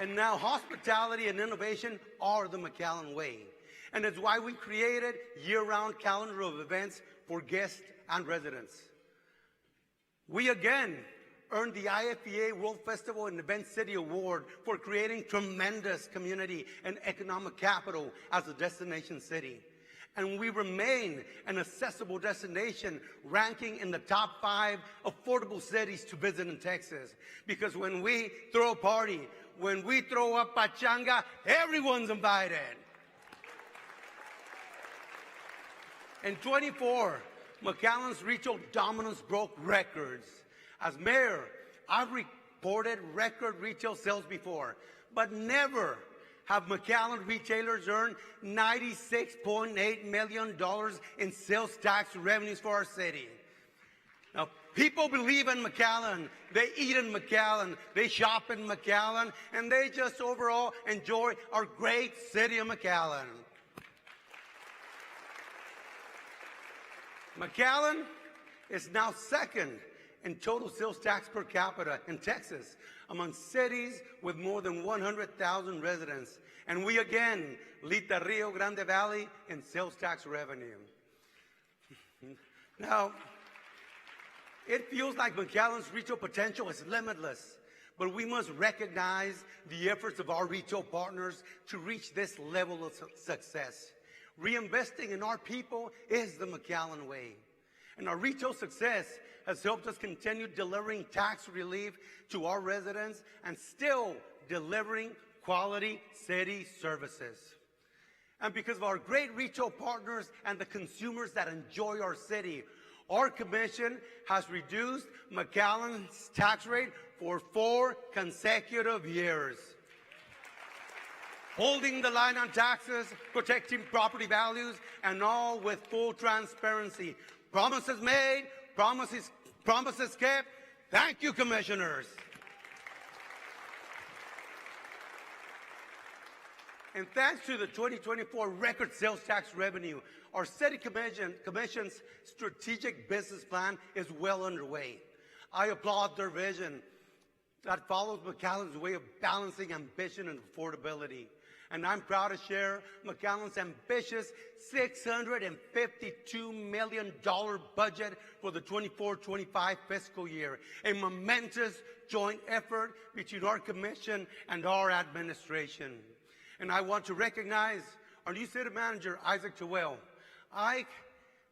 And now hospitality and innovation are the McAllen way. And it's why we created year-round calendar of events for guests and residents. We again earned the IFEA World Festival and Event City Award for creating tremendous community and economic capital as a destination city. And we remain an accessible destination, ranking in the top 5 affordable cities to visit in Texas. Because when we throw a party, when we throw a pachanga, everyone's invited. In 24, McAllen's retail dominance broke records. As mayor, I've reported record retail sales before, but never have McAllen retailers earned $96.8 million in sales tax revenues for our city. Now, people believe in McAllen, they eat in McAllen, they shop in McAllen, and they just overall enjoy our great city of McAllen. McAllen is now second in total sales tax per capita in Texas among cities with more than 100,000 residents. And we again lead the Rio Grande Valley in sales tax revenue. Now, it feels like McAllen's retail potential is limitless, but we must recognize the efforts of our retail partners to reach this level of success. Reinvesting in our people is the McAllen way. And our retail success has helped us continue delivering tax relief to our residents and still delivering quality city services. And because of our great retail partners and the consumers that enjoy our city, our commission has reduced McAllen's tax rate for 4 consecutive years. Holding the line on taxes, protecting property values, and all with full transparency. Promises made, promises kept. Thank you, commissioners. And thanks to the 2024 record sales tax revenue, our city commission's strategic business plan is well underway. I applaud their vision that follows McAllen's way of balancing ambition and affordability. And I'm proud to share McAllen's ambitious $652 million budget for the 24-25 fiscal year, a momentous joint effort between our commission and our administration. And I want to recognize our new city manager, Isaac Terwell. Ike,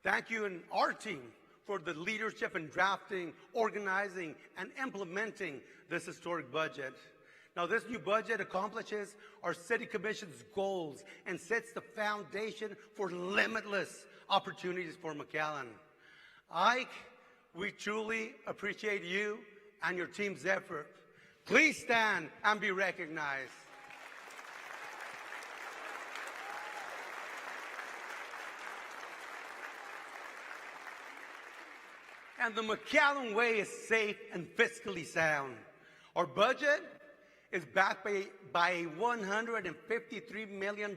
thank you and our team for the leadership in drafting, organizing, and implementing this historic budget. Now, this new budget accomplishes our City Commission's goals and sets the foundation for limitless opportunities for McAllen. Ike, we truly appreciate you and your team's effort. Please stand and be recognized. And the McAllen way is safe and fiscally sound. Our budget is backed by a $153 million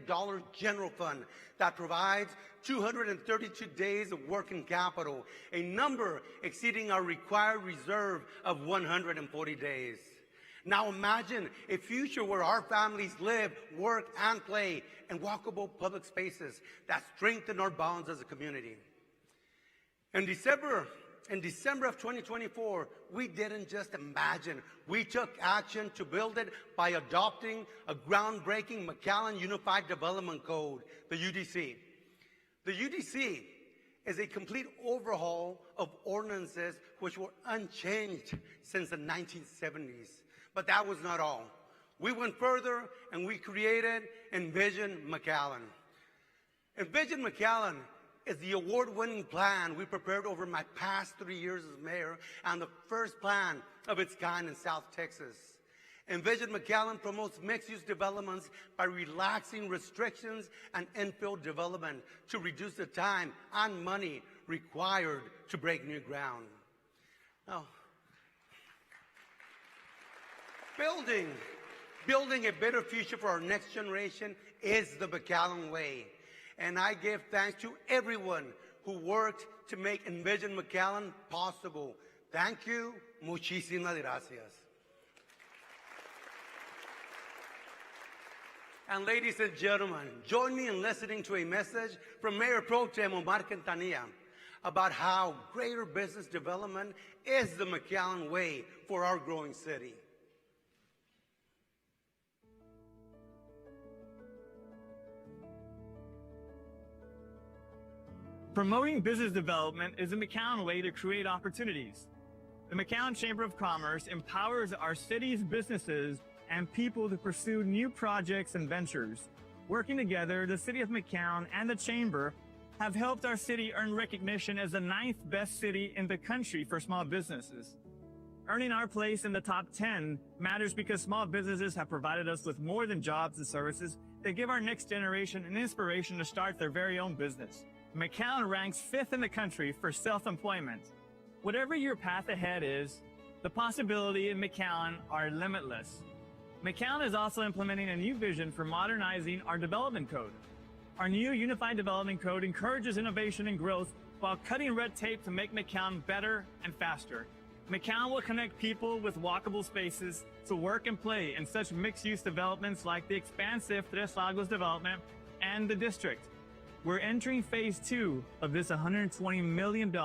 general fund that provides 232 days of working capital, a number exceeding our required reserve of 140 days. Now imagine a future where our families live, work, and play in walkable public spaces that strengthen our bonds as a community. In December of 2024, we didn't just imagine. We took action to build it by adopting a groundbreaking McAllen Unified Development Code, the UDC. The UDC is a complete overhaul of ordinances which were unchanged since the 1970s. But that was not all. We went further and we created Envision McAllen. Envision McAllen is the award-winning plan we prepared over my past 3 years as mayor and the first plan of its kind in South Texas. Envision McAllen promotes mixed-use developments by relaxing restrictions and infill development to reduce the time and money required to break new ground. Now, building a better future for our next generation is the McAllen way. And I give thanks to everyone who worked to make Envision McAllen possible. Thank you. Muchísimas gracias. And ladies and gentlemen, join me in listening to a message from Mayor Pro Tem Omar Quintanilla about how greater business development is the McAllen way for our growing city. Promoting business development is the McAllen way to create opportunities. The McAllen Chamber of Commerce empowers our city's businesses and people to pursue new projects and ventures. Working together, the City of McAllen and the Chamber have helped our city earn recognition as the 9th best city in the country for small businesses. Earning our place in the top 10 matters because small businesses have provided us with more than jobs and services. They give our next generation an inspiration to start their very own business. McAllen ranks 5th in the country for self-employment. Whatever your path ahead is, the possibilities in McAllen are limitless. McAllen is also implementing a new vision for modernizing our development code. Our new Unified Development Code encourages innovation and growth while cutting red tape to make McAllen better and faster. McAllen will connect people with walkable spaces to work and play in such mixed-use developments like the expansive Tres Lagos development and the district. We're entering phase 2 of this $120 million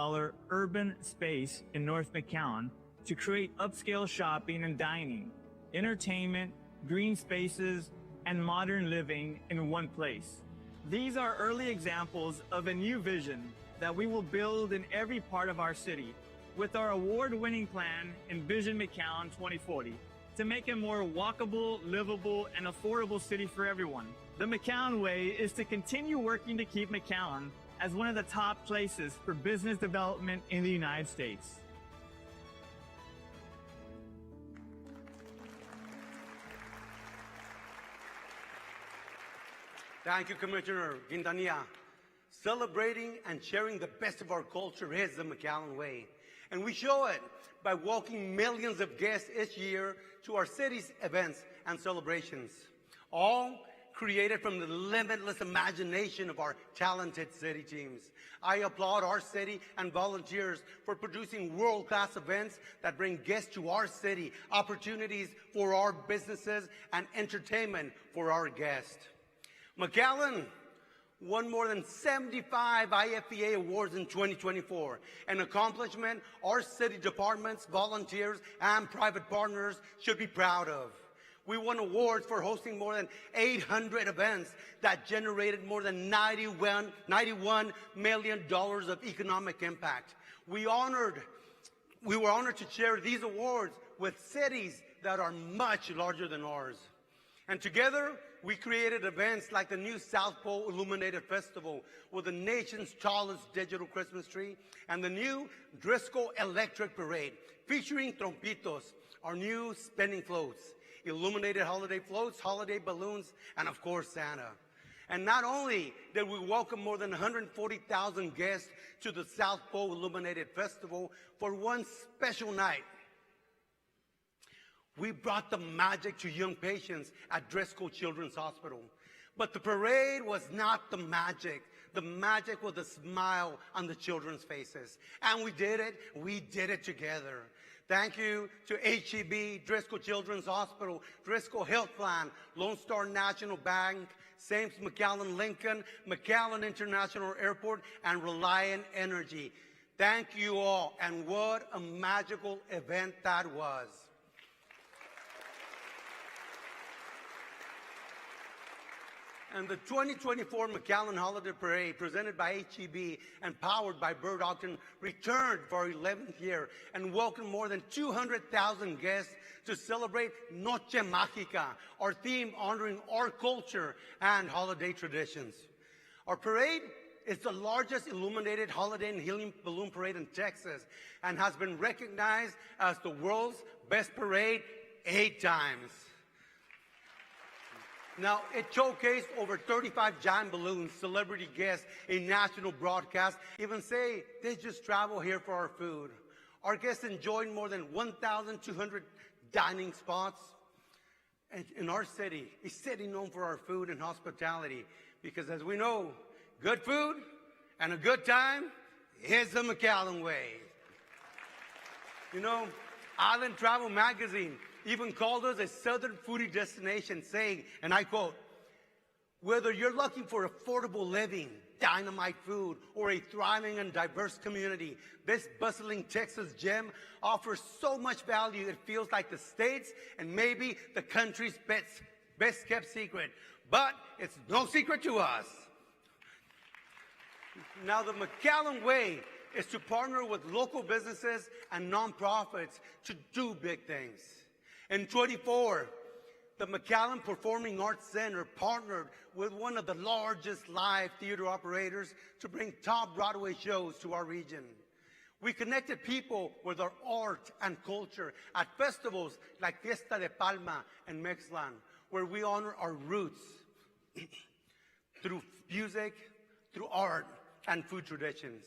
urban space in North McAllen to create upscale shopping and dining, entertainment, green spaces, and modern living in one place. These are early examples of a new vision that we will build in every part of our city with our award-winning plan, Envision McAllen 2040, to make a more walkable, livable, and affordable city for everyone. The McAllen way is to continue working to keep McAllen as one of the top places for business development in the United States. Thank you, Commissioner Quintanilla. Celebrating and sharing the best of our culture is the McAllen way. And we show it by welcoming millions of guests each year to our city's events and celebrations, all created from the limitless imagination of our talented city teams. I applaud our city and volunteers for producing world-class events that bring guests to our city, opportunities for our businesses, and entertainment for our guests. McAllen won more than 75 IFEA awards in 2024, an accomplishment our city departments, volunteers, and private partners should be proud of. We won awards for hosting more than 800 events that generated more than $91 million of economic impact. We were honored to share these awards with cities that are much larger than ours. And together, we created events like the new South Pole Illuminated Festival with the nation's tallest digital Christmas tree and the new Driscoll Electric Parade featuring trompitos, our new spinning floats, illuminated holiday floats, holiday balloons, and of course Santa. And not only did we welcome more than 140,000 guests to the South Pole Illuminated Festival for one special night, we brought the magic to young patients at Driscoll Children's Hospital. But the parade was not the magic. The magic was the smile on the children's faces. And we did it together. Thank you to HEB, Driscoll Children's Hospital, Driscoll Health Plan, Lone Star National Bank, Sames McAllen Lincoln, McAllen International Airport, and Reliant Energy. Thank you all, and what a magical event that was. And the 2024 McAllen Holiday Parade, presented by HEB and powered by Bird Auction, returned for our 11th year and welcomed more than 200,000 guests to celebrate Noche Mágica, our theme honoring our culture and holiday traditions. Our parade is the largest illuminated holiday and helium balloon parade in Texas and has been recognized as the world's best parade 8 times. Now, it showcased over 35 giant balloons, celebrity guests, a national broadcast, even say they just travel here for our food. Our guests enjoyed more than 1,200 dining spots. And in our city, a city known for our food and hospitality, because as we know, good food and a good time is the McAllen way. You know, Island Travel Magazine even called us a southern foodie destination, saying, and I quote, "Whether you're looking for affordable living, dynamite food, or a thriving and diverse community, this bustling Texas gem offers so much value it feels like the state's and maybe the country's best kept secret. But it's no secret to us." Now, the McAllen way is to partner with local businesses and nonprofits to do big things. In 24, the McAllen Performing Arts Center partnered with one of the largest live theater operators to bring top Broadway shows to our region. We connected people with our art and culture at festivals like Fiesta de Palma and McAllen, where we honor our roots through music, through art, and food traditions.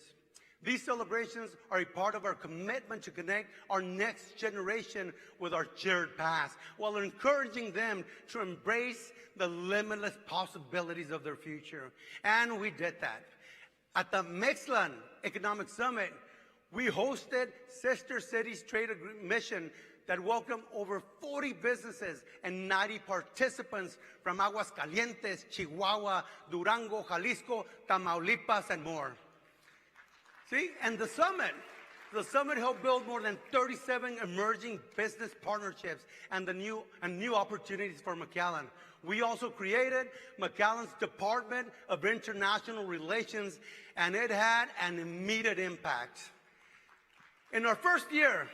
These celebrations are a part of our commitment to connect our next generation with our shared past, while encouraging them to embrace the limitless possibilities of their future. And we did that. At the McAllen Economic Summit, we hosted Sister Cities Trade Mission that welcomed over 40 businesses and 90 participants from Aguascalientes, Chihuahua, Durango, Jalisco, Tamaulipas, and more. See, and the summit helped build more than 37 emerging business partnerships and new opportunities for McAllen. We also created McAllen's Department of International Relations, and it had an immediate impact. In our first year,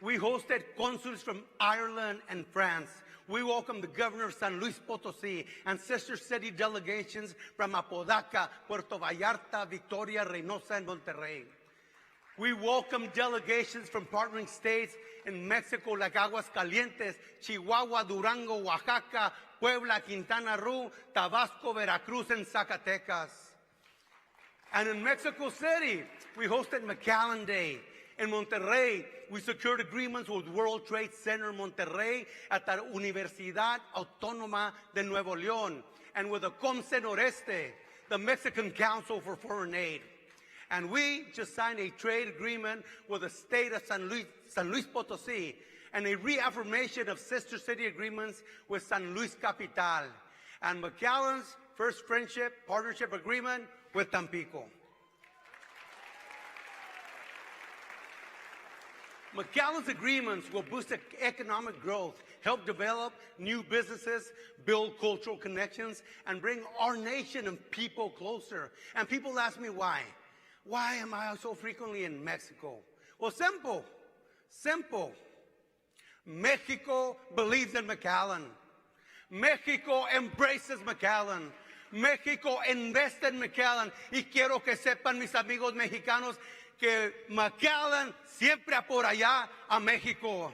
we hosted consuls from Ireland and France. We welcomed the governor of San Luis Potosí and sister city delegations from Apodaca, Puerto Vallarta, Victoria, Reynosa, and Monterrey. We welcomed delegations from partnering states in Mexico like Aguascalientes, Chihuahua, Durango, Oaxaca, Puebla, Quintana Roo, Tabasco, Veracruz, and Zacatecas. And in Mexico City, we hosted McAllen Day. In Monterrey, we secured agreements with World Trade Center Monterrey at the Universidad Autónoma de Nuevo León, and with the Comce Noreste, the Mexican Council for Foreign Aid. And we just signed a trade agreement with the state of San Luis Potosí, and a reaffirmation of sister city agreements with San Luis Capital, and McAllen's first partnership agreement with Tampico. McAllen's agreements will boost economic growth, help develop new businesses, build cultural connections, and bring our nation and people closer. And people ask me why. Why am I so frequently in Mexico? Well, simple. Mexico believes in McAllen. Mexico embraces McAllen. Mexico invests in McAllen. Y quiero que sepan mis amigos mexicanos que McAllen siempre apoyará a México.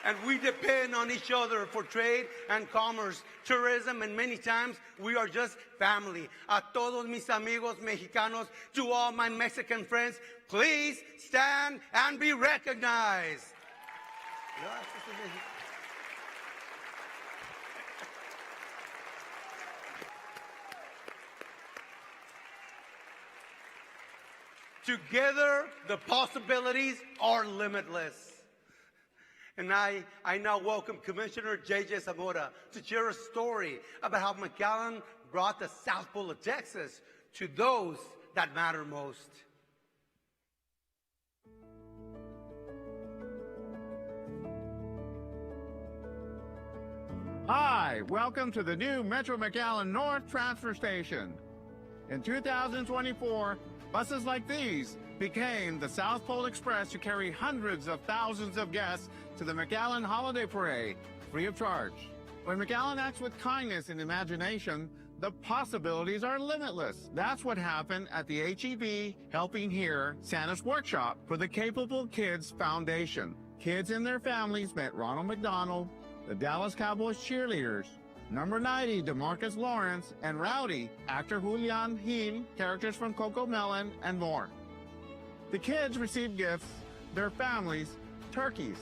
And we depend on each other for trade and commerce, tourism, and many times we are just family. A todos mis amigos mexicanos, to all my Mexican friends, please stand and be recognized. Together, the possibilities are limitless. And I now welcome Commissioner J.J. Zamora to share a story about how McAllen brought the South Pole of Texas to those that matter most. Hi, welcome to the new Metro McAllen North Transfer Station. In 2024, buses like these became the South Pole Express to carry hundreds of thousands of guests to the McAllen Holiday Parade, free of charge. When McAllen acts with kindness and imagination, the possibilities are limitless. That's what happened at the HEB Helping Here Santa's Workshop for the Capable Kids Foundation. Kids and their families met Ronald McDonald, the Dallas Cowboys cheerleaders, number 90, DeMarcus Lawrence, and Rowdy, actor Julian Gil, characters from Coco Melon, and more. The kids received gifts, their families, turkeys,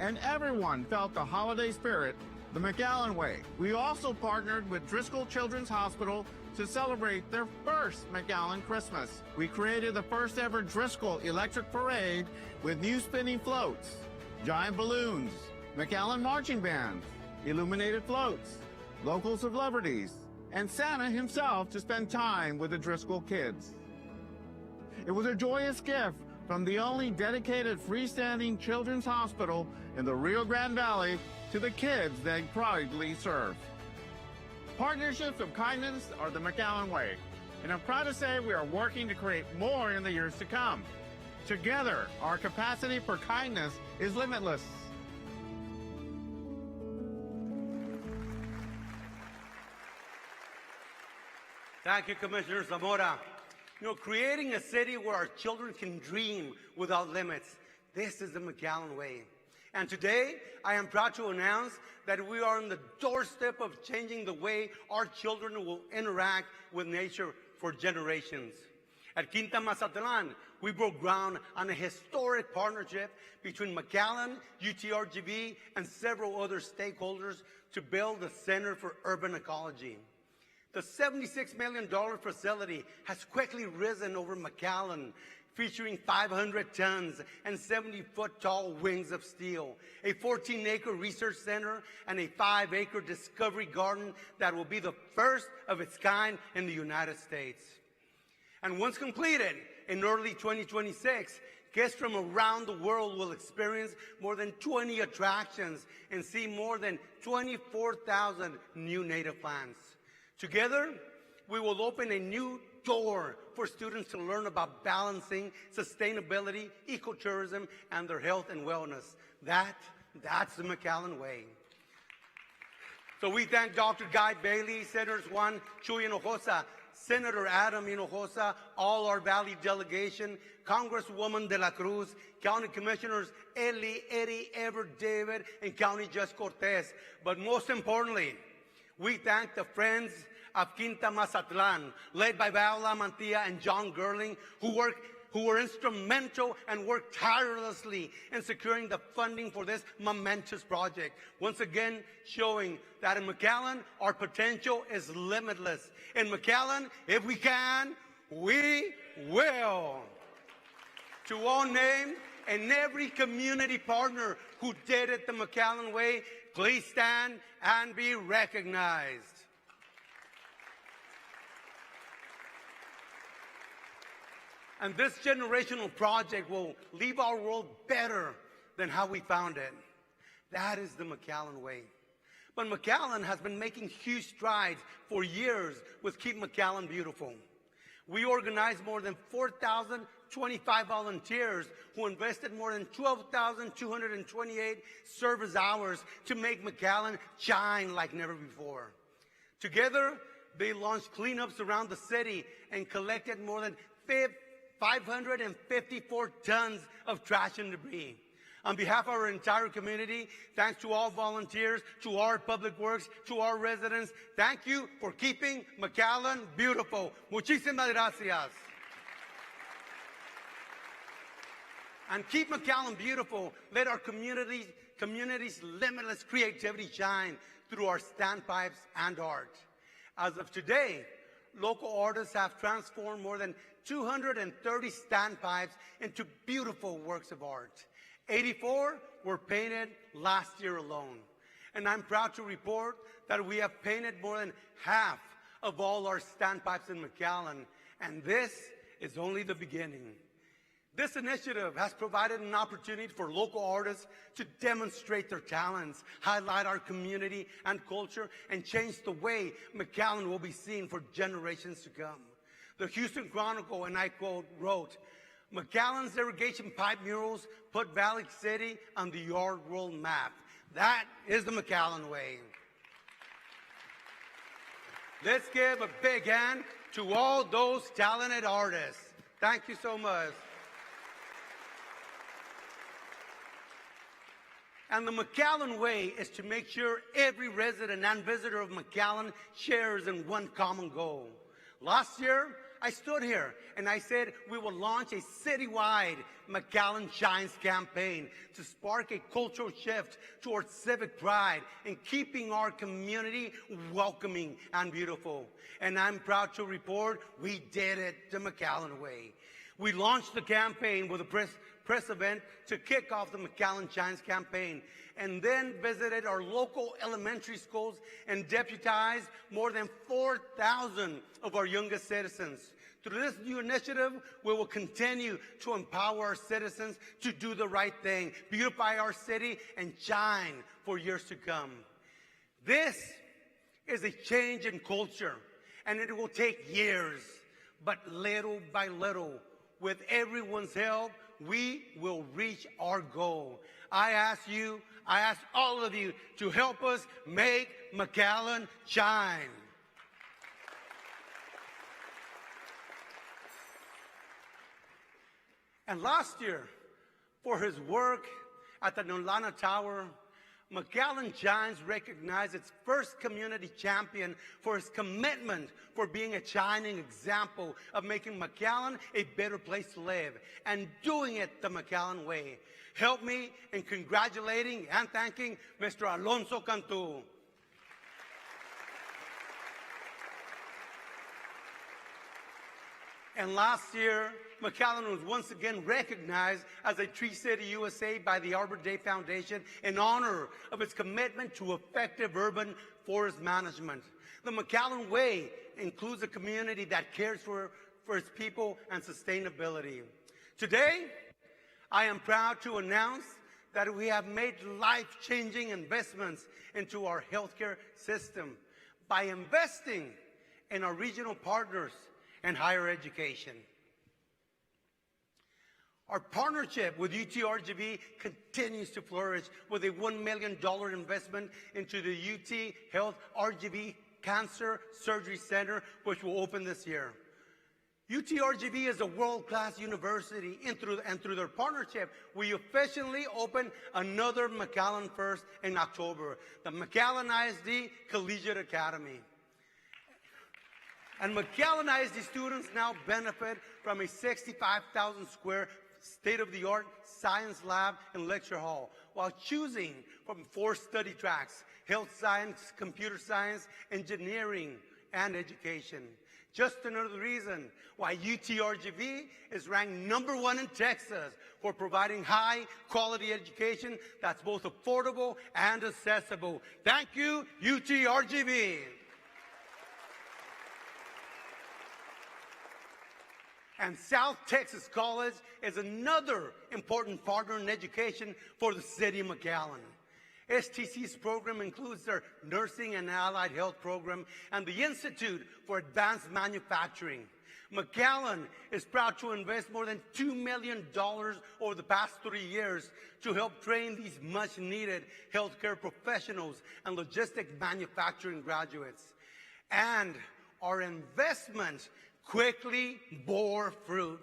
and everyone felt the holiday spirit the McAllen way. We also partnered with Driscoll Children's Hospital to celebrate their first McAllen Christmas. We created the first ever Driscoll Electric Parade with new spinning floats, giant balloons, McAllen marching bands, illuminated floats, local celebrities, and Santa himself to spend time with the Driscoll kids. It was a joyous gift from the only dedicated freestanding children's hospital in the Rio Grande Valley to the kids they proudly serve. Partnerships of kindness are the McAllen way, and I'm proud to say we are working to create more in the years to come. Together, our capacity for kindness is limitless. Thank you, Commissioner Zamora. You know, creating a city where our children can dream without limits. This is the McAllen way. And today, I am proud to announce that we are on the doorstep of changing the way our children will interact with nature for generations. At Quinta Mazatlan, we broke ground on a historic partnership between McAllen, UTRGV, and several other stakeholders to build a Center for Urban Ecology. The $76 million facility has quickly risen over McAllen, featuring 500 tons and 70-foot-tall wings of steel, a 14-acre research center, and a 5-acre discovery garden that will be the first of its kind in the United States. And once completed, in early 2026, guests from around the world will experience more than 20 attractions and see more than 24,000 new native plants. Together, we will open a new door for students to learn about balancing sustainability, ecotourism, and their health and wellness. That's the McAllen way. So we thank Dr. Guy Bailey, Senators Juan Chuy Hinojosa, Senator Adam Hinojosa, all our Valley delegation, Congresswoman De La Cruz, County Commissioners Eddie, Ever, David, and County Judge Cortez. But most importantly, we thank the Friends of Quinta Mazatlan, led by Viola Mantilla and John Gerling, who were instrumental and worked tirelessly in securing the funding for this momentous project. Once again, showing that in McAllen, our potential is limitless. In McAllen, if we can, we will. To all named and every community partner who did it the McAllen way, please stand and be recognized. And this generational project will leave our world better than how we found it. That is the McAllen way. But McAllen has been making huge strides for years with Keep McAllen Beautiful. We organized more than 4,025 volunteers who invested more than 12,228 service hours to make McAllen shine like never before. Together, they launched cleanups around the city and collected more than 554 tons of trash and debris. On behalf of our entire community, thanks to all volunteers, to our public works, to our residents, thank you for keeping McAllen beautiful. Muchísimas gracias. And Keep McAllen Beautiful, let our community's limitless creativity shine through our standpipes and art. As of today, local artists have transformed more than 230 standpipes into beautiful works of art. 84 were painted last year alone. And I'm proud to report that we have painted more than half of all our standpipes in McAllen. And this is only the beginning. This initiative has provided an opportunity for local artists to demonstrate their talents, highlight our community and culture, and change the way McAllen will be seen for generations to come. The Houston Chronicle, and I quote, wrote, "McAllen's irrigation pipe murals put Valley City on the art world map." That is the McAllen way. Let's give a big hand to all those talented artists. Thank you so much. And the McAllen way is to make sure every resident and visitor of McAllen shares in one common goal. Last year, I stood here and I said we will launch a citywide McAllen Shines campaign to spark a cultural shift towards civic pride in keeping our community welcoming and beautiful. And I'm proud to report we did it the McAllen way. We launched the campaign with a press event to kick off the McAllen Shines campaign, and then visited our local elementary schools and deputized more than 4,000 of our youngest citizens. Through this new initiative, we will continue to empower our citizens to do the right thing, beautify our city, and shine for years to come. This is a change in culture, and it will take years, but little by little, with everyone's help, we will reach our goal. I ask all of you to help us make McAllen shine. And last year, for his work at the Nolana Tower, McAllen Shines recognized its first community champion for his commitment for being a shining example of making McAllen a better place to live and doing it the McAllen way. Help me in congratulating and thanking Mr. Alonso Cantu. And last year, McAllen was once again recognized as a Tree City USA by the Arbor Day Foundation in honor of its commitment to effective urban forest management. The McAllen way includes a community that cares for its people and sustainability. Today, I am proud to announce that we have made life-changing investments into our healthcare system by investing in our regional partners and higher education. Our partnership with UTRGV continues to flourish with a $1 million investment into the UT Health RGV Cancer Surgery Center, which will open this year. UTRGV is a world-class university, and through their partnership, we officially opened another McAllen First in October, the McAllen ISD Collegiate Academy. And McAllen ISD students now benefit from a 65,000 square state-of-the-art science lab and lecture hall, while choosing from 4 study tracks: health science, computer science, engineering, and education. Just another reason why UTRGV is ranked #1 in Texas for providing high-quality education that's both affordable and accessible. Thank you, UTRGV. And South Texas College is another important partner in education for the city of McAllen. STC's program includes their Nursing and Allied Health program and the Institute for Advanced Manufacturing. McAllen is proud to invest more than $2 million over the past 3 years to help train these much-needed healthcare professionals and logistic manufacturing graduates. And our investment quickly bore fruit.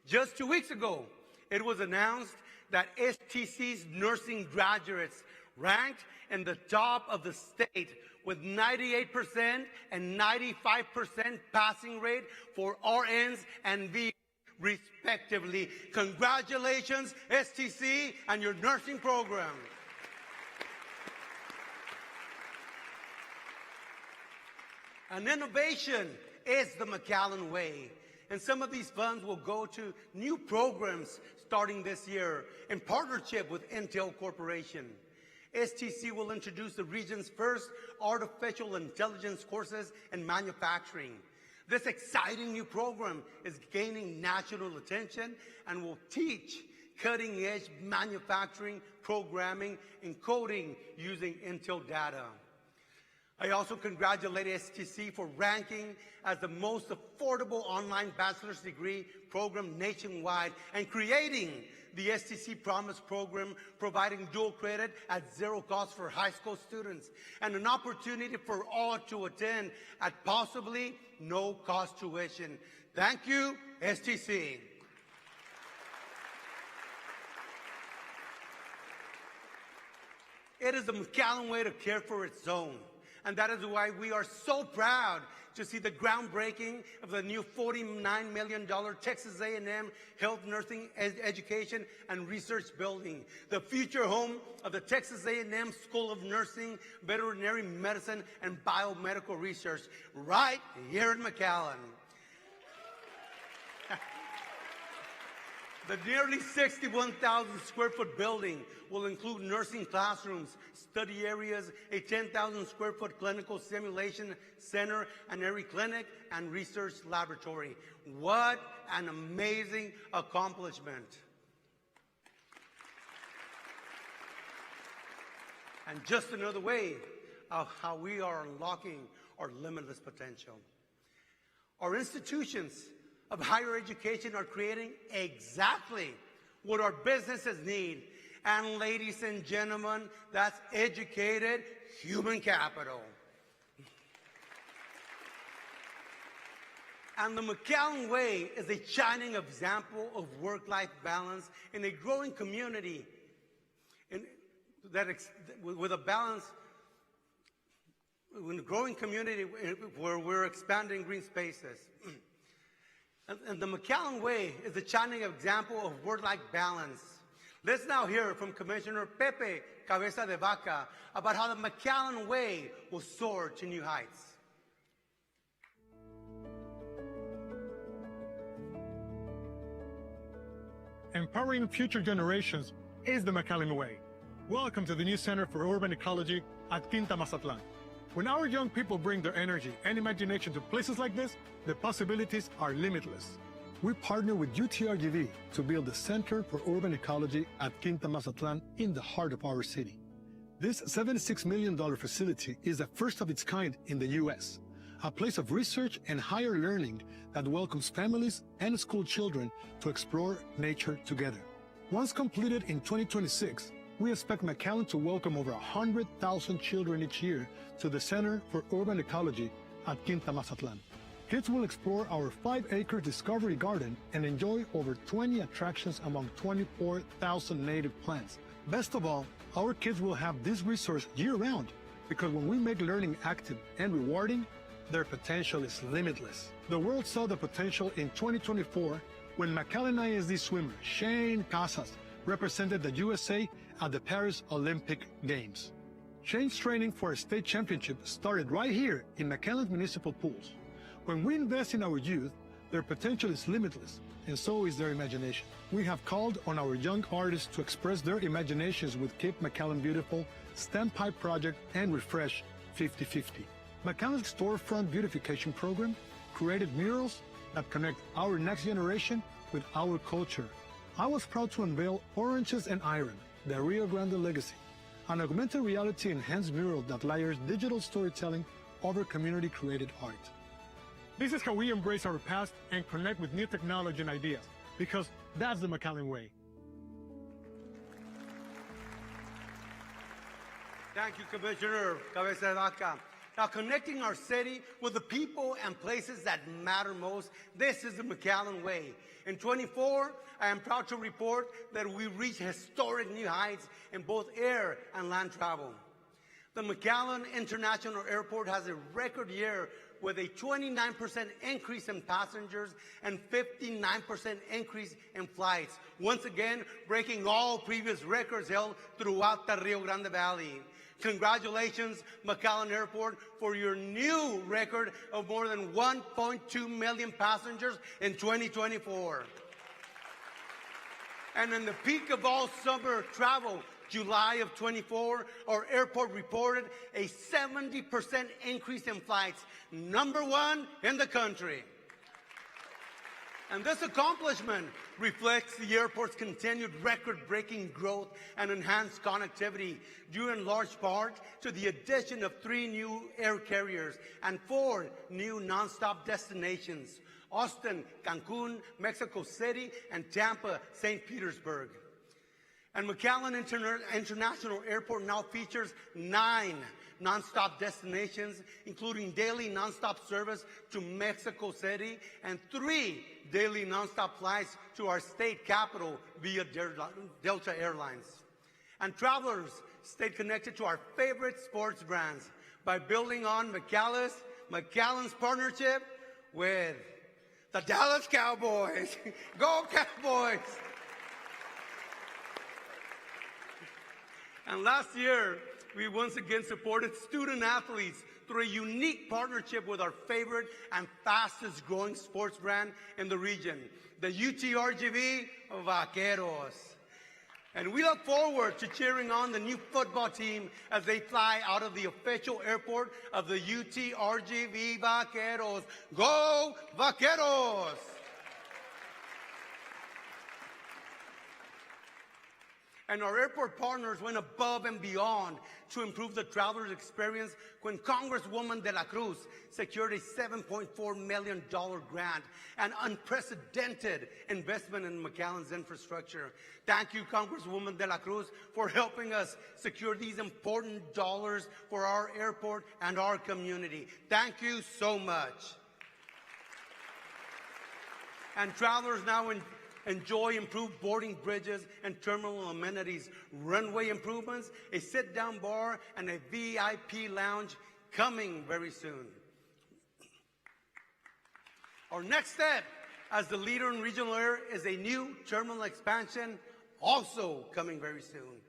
Just 2 weeks ago, it was announced that STC's nursing graduates ranked in the top of the state with 98% and 95% passing rate for RNs and VAs, respectively. Congratulations, STC, and your nursing program. And innovation is the McAllen way. And some of these funds will go to new programs starting this year in partnership with Intel Corporation. STC will introduce the region's first artificial intelligence courses in manufacturing. This exciting new program is gaining national attention and will teach cutting-edge manufacturing, programming, and coding using Intel data. I also congratulate STC for ranking as the most affordable online bachelor's degree program nationwide and creating the STC Promise program, providing dual credit at zero cost for high school students and an opportunity for all to attend at possibly no cost tuition. Thank you, STC. It is the McAllen way to care for its own. And that is why we are so proud to see the groundbreaking of the new $49 million Texas A&M Health Nursing Education and Research Building, the future home of the Texas A&M School of Nursing, Veterinary Medicine, and Biomedical Research, right here in McAllen. The nearly 61,000 square foot building will include nursing classrooms, study areas, a 10,000 square foot clinical simulation center, an area clinic, and research laboratory. What an amazing accomplishment. And just another way of how we are unlocking our limitless potential. Our institutions of higher education are creating exactly what our businesses need. And ladies and gentlemen, that's educated human capital. And the McAllen way is a shining example of work-life balance in a growing community with a balance in a growing community where we're expanding green spaces. And the McAllen way is a shining example of work-life balance. Let's now hear from Commissioner Pepe Cabeza de Vaca about how the McAllen way will soar to new heights. Empowering future generations is the McAllen way. Welcome to the new Center for Urban Ecology at Quinta Mazatlan. When our young people bring their energy and imagination to places like this, the possibilities are limitless. We partner with UTRGV to build the Center for Urban Ecology at Quinta Mazatlan in the heart of our city. This $76 million facility is the first of its kind in the U.S., a place of research and higher learning that welcomes families and school children to explore nature together. Once completed in 2026, we expect McAllen to welcome over 100,000 children each year to the Center for Urban Ecology at Quinta Mazatlan. Kids will explore our 5-acre Discovery Garden and enjoy over 20 attractions among 24,000 native plants. Best of all, our kids will have this resource year-round because when we make learning active and rewarding, their potential is limitless. The world saw the potential in 2024 when McAllen ISD swimmer Shane Casas represented the USA at the Paris Olympic Games. Shane's training for a state championship started right here in McAllen's municipal pools. When we invest in our youth, their potential is limitless, and so is their imagination. We have called on our young artists to express their imaginations with Keep McAllen Beautiful, STEM Pipe Project, and Refresh 50/50. McAllen's storefront beautification program created murals that connect our next generation with our culture. I was proud to unveil Oranges and Iron, the Rio Grande Legacy, an augmented reality enhanced mural that layers digital storytelling over community-created art. This is how we embrace our past and connect with new technology and ideas, because that's the McAllen way. Thank you, Commissioner Cabeza de Vaca. Now, connecting our city with the people and places that matter most, this is the McAllen way. In 24, I am proud to report that we reached historic new heights in both air and land travel. The McAllen International Airport has a record year with a 29% increase in passengers and 59% increase in flights, once again breaking all previous records held throughout the Rio Grande Valley. Congratulations, McAllen Airport, for your new record of more than 1.2 million passengers in 2024. And in the peak of all summer travel, July of 24, our airport reported a 70% increase in flights, #1 in the country. And this accomplishment reflects the airport's continued record-breaking growth and enhanced connectivity, due in large part to the addition of 3 new air carriers and 4 new nonstop destinations: Austin, Cancun, Mexico City, and Tampa, St. Petersburg. And McAllen International Airport now features 9 nonstop destinations, including daily nonstop service to Mexico City and 3 daily nonstop flights to our state capital via Delta Airlines. And travelers stayed connected to our favorite sports brands by building on McAllen's partnership with the Dallas Cowboys. Go Cowboys! And last year, we once again supported student athletes through a unique partnership with our favorite and fastest growing sports brand in the region, the UTRGV Vaqueros. And we look forward to cheering on the new football team as they fly out of the official airport of the UTRGV Vaqueros. Go Vaqueros! And our airport partners went above and beyond to improve the traveler's experience when Congresswoman De La Cruz secured a $7.4 million grant, an unprecedented investment in McAllen's infrastructure. Thank you, Congresswoman De La Cruz, for helping us secure these important dollars for our airport and our community. Thank you so much. And travelers now enjoy improved boarding bridges and terminal amenities, runway improvements, a sit-down bar, and a VIP lounge coming very soon. Our next step as the leader in regional air is a new terminal expansion, also coming very soon.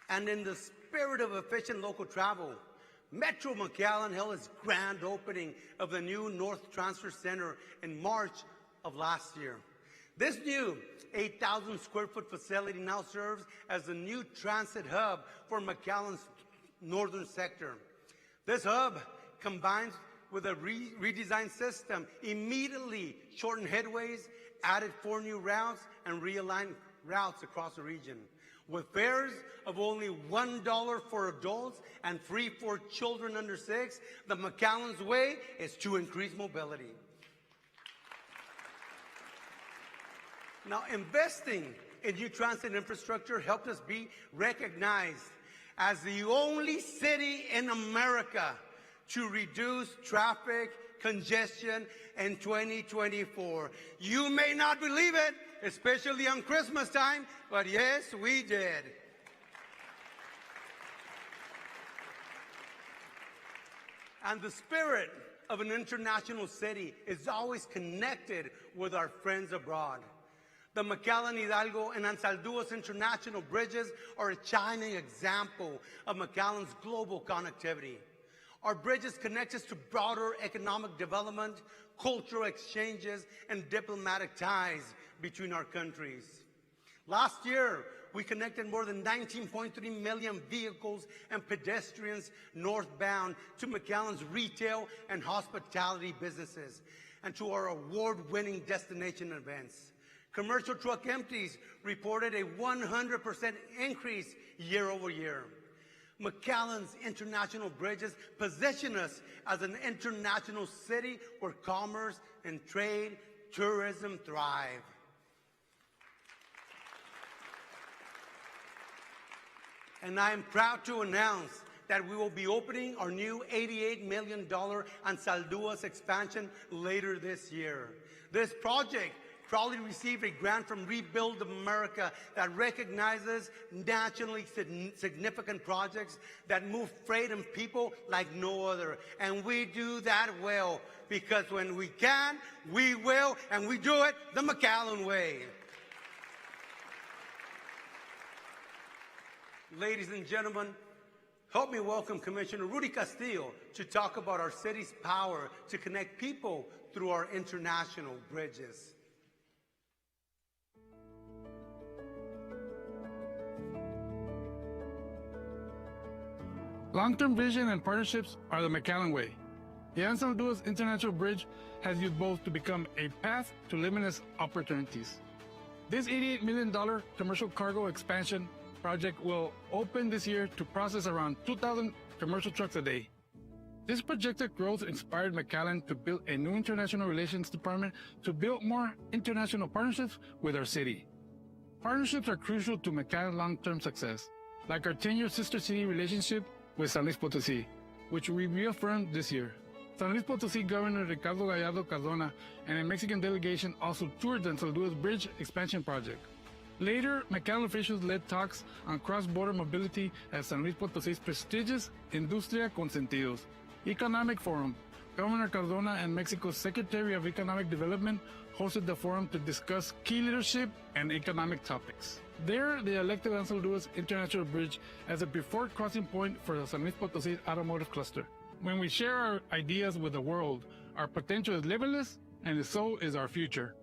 And in the spirit of efficient local travel, Metro McAllen held its grand opening of the new North Transfer Center in March of last year. This new 8,000 square foot facility now serves as the new transit hub for McAllen's northern sector. This hub combines with a redesigned system, immediately shortened headways, added 4 new routes, and realigned routes across the region. With fares of only $1 for adults and free for children under 6, the McAllen's way is to increase mobility. Now, investing in new transit infrastructure helped us be recognized as the only city in America to reduce traffic congestion in 2024. You may not believe it, especially on Christmas time, but yes, we did. And the spirit of an international city is always connected with our friends abroad. The McAllen, Hidalgo, and Anzalduas international bridges are a shining example of McAllen's global connectivity. Our bridges connect us to broader economic development, cultural exchanges, and diplomatic ties between our countries. Last year, we connected more than 19.3 million vehicles and pedestrians northbound to McAllen's retail and hospitality businesses and to our award-winning destination events. Commercial truck empties reported a 100% increase year over year. McAllen's international bridges position us as an international city where commerce and trade, tourism thrive. And I am proud to announce that we will be opening our new $88 million Anzalduas expansion later this year. This project proudly received a grant from Rebuild America that recognizes nationally significant projects that move freight and people like no other. And we do that well, because when we can, we will, and we do it the McAllen way. Ladies and gentlemen, help me welcome Commissioner Rudy Castillo to talk about our city's power to connect people through our international bridges. Long-term vision and partnerships are the McAllen way. The San Luis International Bridge has used both to become a path to limitless opportunities. This $88 million commercial cargo expansion project will open this year to process around 2,000 commercial trucks a day. This projected growth inspired McAllen to build a new international relations department to build more international partnerships with our city. Partnerships are crucial to McAllen's long-term success, like our 10-year sister city relationship with San Luis Potosí, which we reaffirmed this year. San Luis Potosí Governor Ricardo Gallardo Cardona and a Mexican delegation also toured the San Luis Bridge expansion project. Later, McAllen officials led talks on cross-border mobility at San Luis Potosí's prestigious Industria con Sentidos Economic Forum. Governor Cardona and Mexico's Secretary of Economic Development hosted the forum to discuss key leadership and economic topics. There, they elected San Luis International Bridge as a preferred crossing point for the San Luis Potosí automotive cluster. When we share our ideas with the world, our potential is limitless, and so is our future.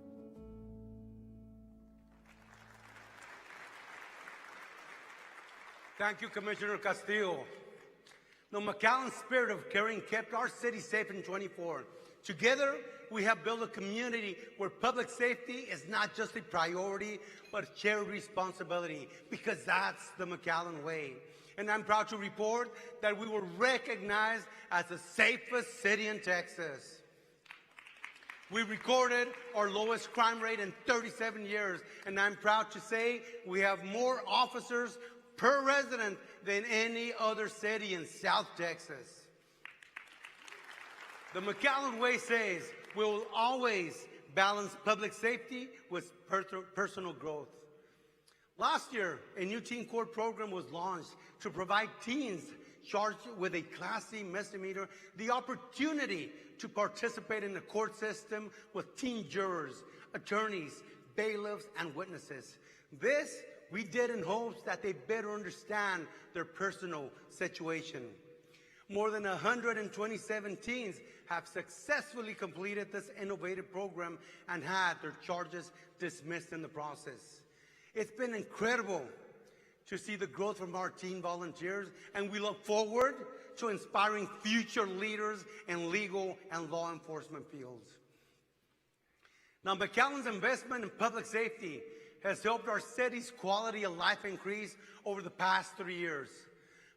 Thank you, Commissioner Castillo. The McAllen spirit of caring kept our city safe in 24. Together, we have built a community where public safety is not just a priority, but a shared responsibility, because that's the McAllen way. And I'm proud to report that we were recognized as the safest city in Texas. We recorded our lowest crime rate in 37 years, and I'm proud to say we have more officers per resident than any other city in South Texas. The McAllen way says we will always balance public safety with personal growth. Last year, a new teen court program was launched to provide teens charged with a Class C misdemeanor the opportunity to participate in the court system with teen jurors, attorneys, bailiffs, and witnesses. This we did in hopes that they better understand their personal situation. More than 127 teens have successfully completed this innovative program and had their charges dismissed in the process. It's been incredible to see the growth from our teen volunteers, and we look forward to inspiring future leaders in legal and law enforcement fields. Now, McAllen's investment in public safety has helped our city's quality of life increase over the past 3 years.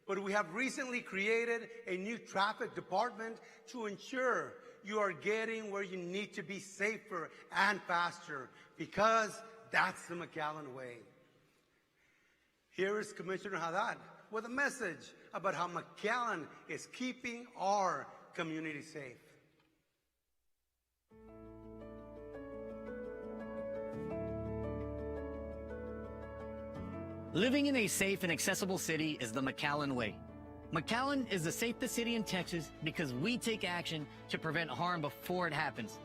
But we have recently created a new traffic department to ensure you are getting where you need to be safer and faster, because that's the McAllen way. Here is Commissioner Haddad with a message about how McAllen is keeping our community safe. Living in a safe and accessible city is the McAllen way. McAllen is the safest city in Texas because we take action to prevent harm before it happens.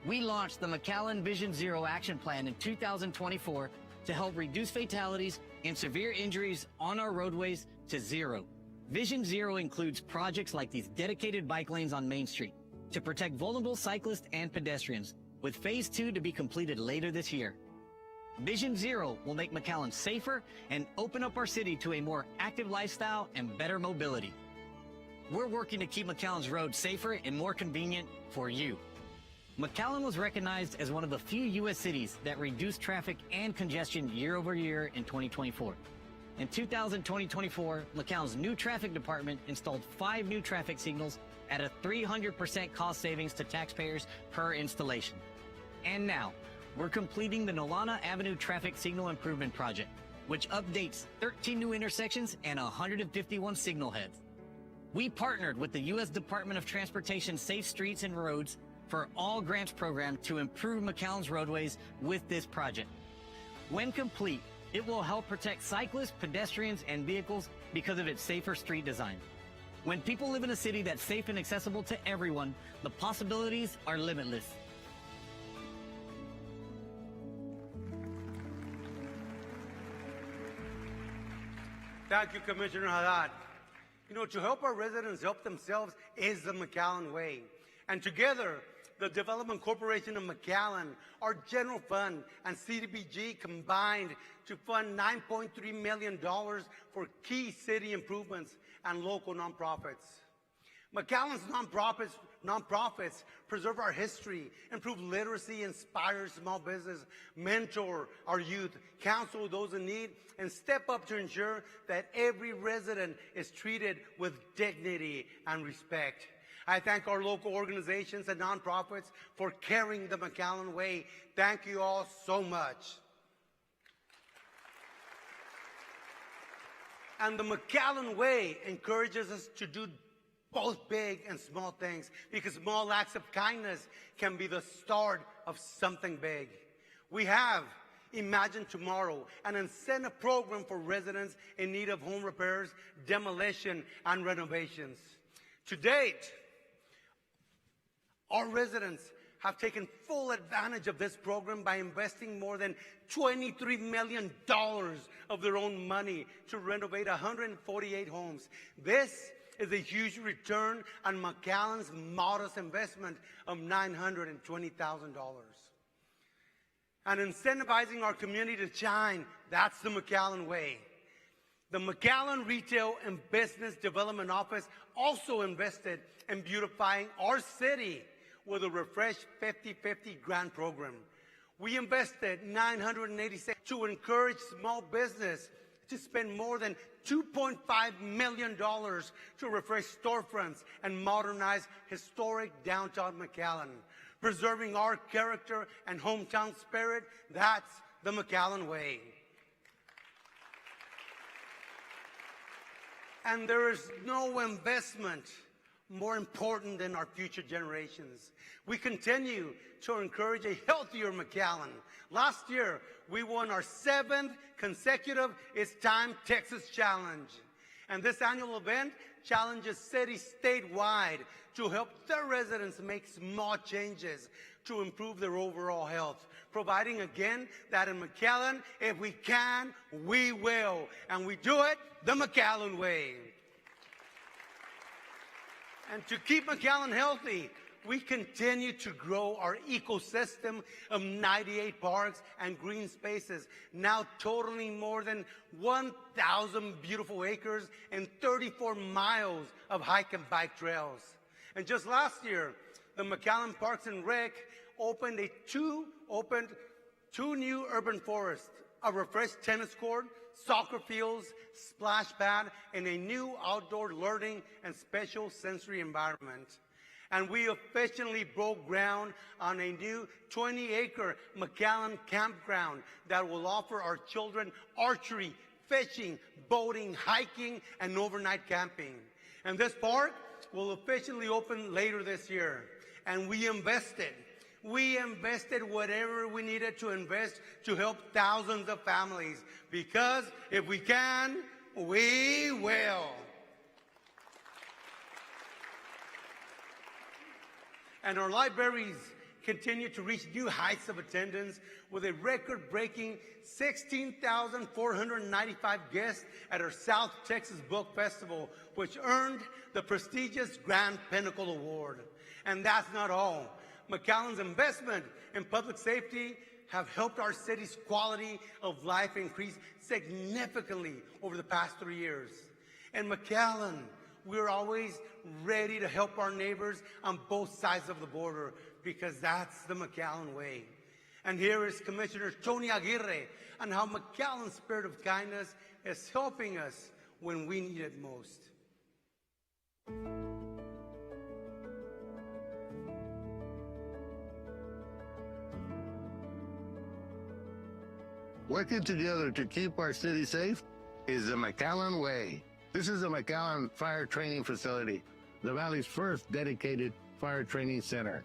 We launched the McAllen Vision Zero Action Plan in 2024 to help reduce fatalities and severe injuries on our roadways to zero. Vision Zero includes projects like these dedicated bike lanes on Main Street to protect vulnerable cyclists and pedestrians, with Phase 2 to be completed later this year. Vision Zero will make McAllen safer and open up our city to a more active lifestyle and better mobility. We're working to keep McAllen's roads safer and more convenient for you. McAllen was recognized as one of the few U.S. cities that reduced traffic and congestion year over year in 2024. In 2024, McAllen's new traffic department installed 5 new traffic signals at a 300% cost savings to taxpayers per installation. And now, we're completing the Nolana Avenue Traffic Signal Improvement Project, which updates 13 new intersections and 151 signal heads. We partnered with the U.S. Department of Transportation Safe Streets and Roads for All Grants program to improve McAllen's roadways with this project. When complete, it will help protect cyclists, pedestrians, and vehicles because of its safer street design. When people live in a city that's safe and accessible to everyone, the possibilities are limitless. Thank you, Commissioner Haddad. You know, to help our residents help themselves is the McAllen way. And together, the Development Corporation of McAllen, our general fund, and CDBG combined to fund $9.3 million for key city improvements and local nonprofits. McAllen's nonprofits preserve our history, improve literacy, inspire small business, mentor our youth, counsel those in need, and step up to ensure that every resident is treated with dignity and respect. I thank our local organizations and nonprofits for carrying the McAllen way. Thank you all so much. And the McAllen way encourages us to do both big and small things, because small acts of kindness can be the start of something big. We have Imagine Tomorrow, an incentive program for residents in need of home repairs, demolition, and renovations. To date, our residents have taken full advantage of this program by investing more than $23 million of their own money to renovate 148 homes. This is a huge return on McAllen's modest investment of $920,000. And incentivizing our community to shine, that's the McAllen way. The McAllen Retail and Business Development Office also invested in beautifying our city with a Refresh 50/50 grant program. We invested $986 to encourage small business to spend more than $2.5 million to refresh storefronts and modernize historic downtown McAllen. Preserving our character and hometown spirit, that's the McAllen way. And there is no investment more important than our future generations. We continue to encourage a healthier McAllen. Last year, we won our 7th consecutive It's Time Texas Challenge. And this annual event challenges cities statewide to help their residents make small changes to improve their overall health, providing again that in McAllen, if we can, we will. And we do it the McAllen way. And to keep McAllen healthy, we continue to grow our ecosystem of 98 parks and green spaces, now totaling more than 1,000 beautiful acres and 34 miles of hike and bike trails. And just last year, the McAllen Parks and Rec opened two new urban forests, a refreshed tennis court, soccer fields, splash pad, and a new outdoor learning and special sensory environment. And we officially broke ground on a new 20-acre McAllen campground that will offer our children archery, fishing, boating, hiking, and overnight camping. And this park will officially open later this year. And we invested whatever we needed to invest to help thousands of families, because if we can, we will. And our libraries continue to reach new heights of attendance with a record-breaking 16,495 guests at our South Texas Book Festival, which earned the prestigious Grand Pinnacle Award. And that's not all. McAllen's investment in public safety have helped our city's quality of life increase significantly over the past 3 years. In McAllen, we're always ready to help our neighbors on both sides of the border, because that's the McAllen way. And here is Commissioner Tony Aguirre on how McAllen's spirit of kindness is helping us when we need it most. Working together to keep our city safe is the McAllen way. This is the McAllen Fire Training Facility, the Valley's first dedicated fire training center.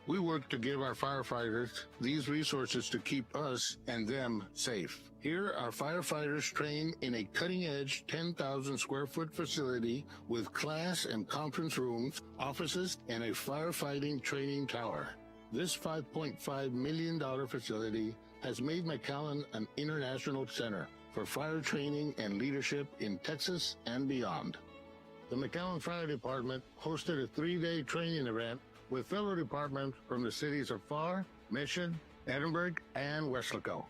We work to give our firefighters these resources to keep us and them safe. Here, our firefighters train in a cutting-edge 10,000 square foot facility with class and conference rooms, offices, and a firefighting training tower. This $5.5 million facility has made McAllen an international center for fire training and leadership in Texas and beyond. The McAllen Fire Department hosted a 3-day training event with fellow departments from the cities of Pharr, Mission, Edinburgh, and Weslaco.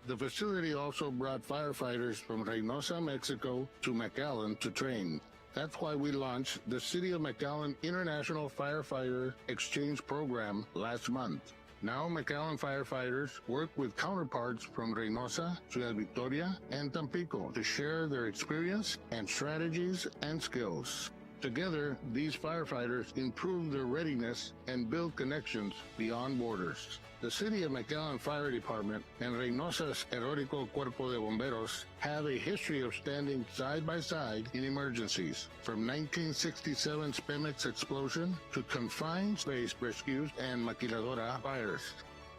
The facility also brought firefighters from Reynosa, Mexico to McAllen to train. That's why we launched the City of McAllen International Firefighter Exchange Program last month. Now McAllen firefighters work with counterparts from Reynosa, Ciudad Victoria, and Tampico to share their experience and strategies and skills. Together, these firefighters improve their readiness and build connections beyond borders. The City of McAllen Fire Department and Reynosa's Heroico Cuerpo de Bomberos have a history of standing side by side in emergencies, from 1967's Pemex explosion to confined space rescues and maquiladora fires.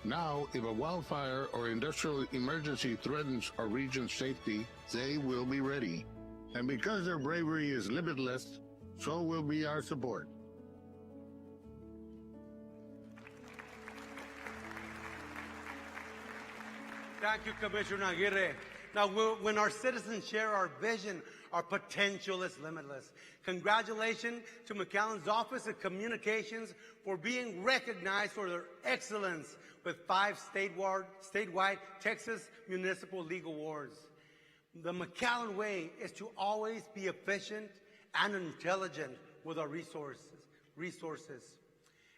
Now, if a wildfire or industrial emergency threatens our region's safety, they will be ready. And because their bravery is limitless, so will be our support. Thank you, Commissioner Aguirre. Now, when our citizens share our vision, our potential is limitless. Congratulations to McAllen's Office of Communications for being recognized for their excellence with 5 statewide Texas Municipal League Awards. The McAllen way is to always be efficient and intelligent with our resources.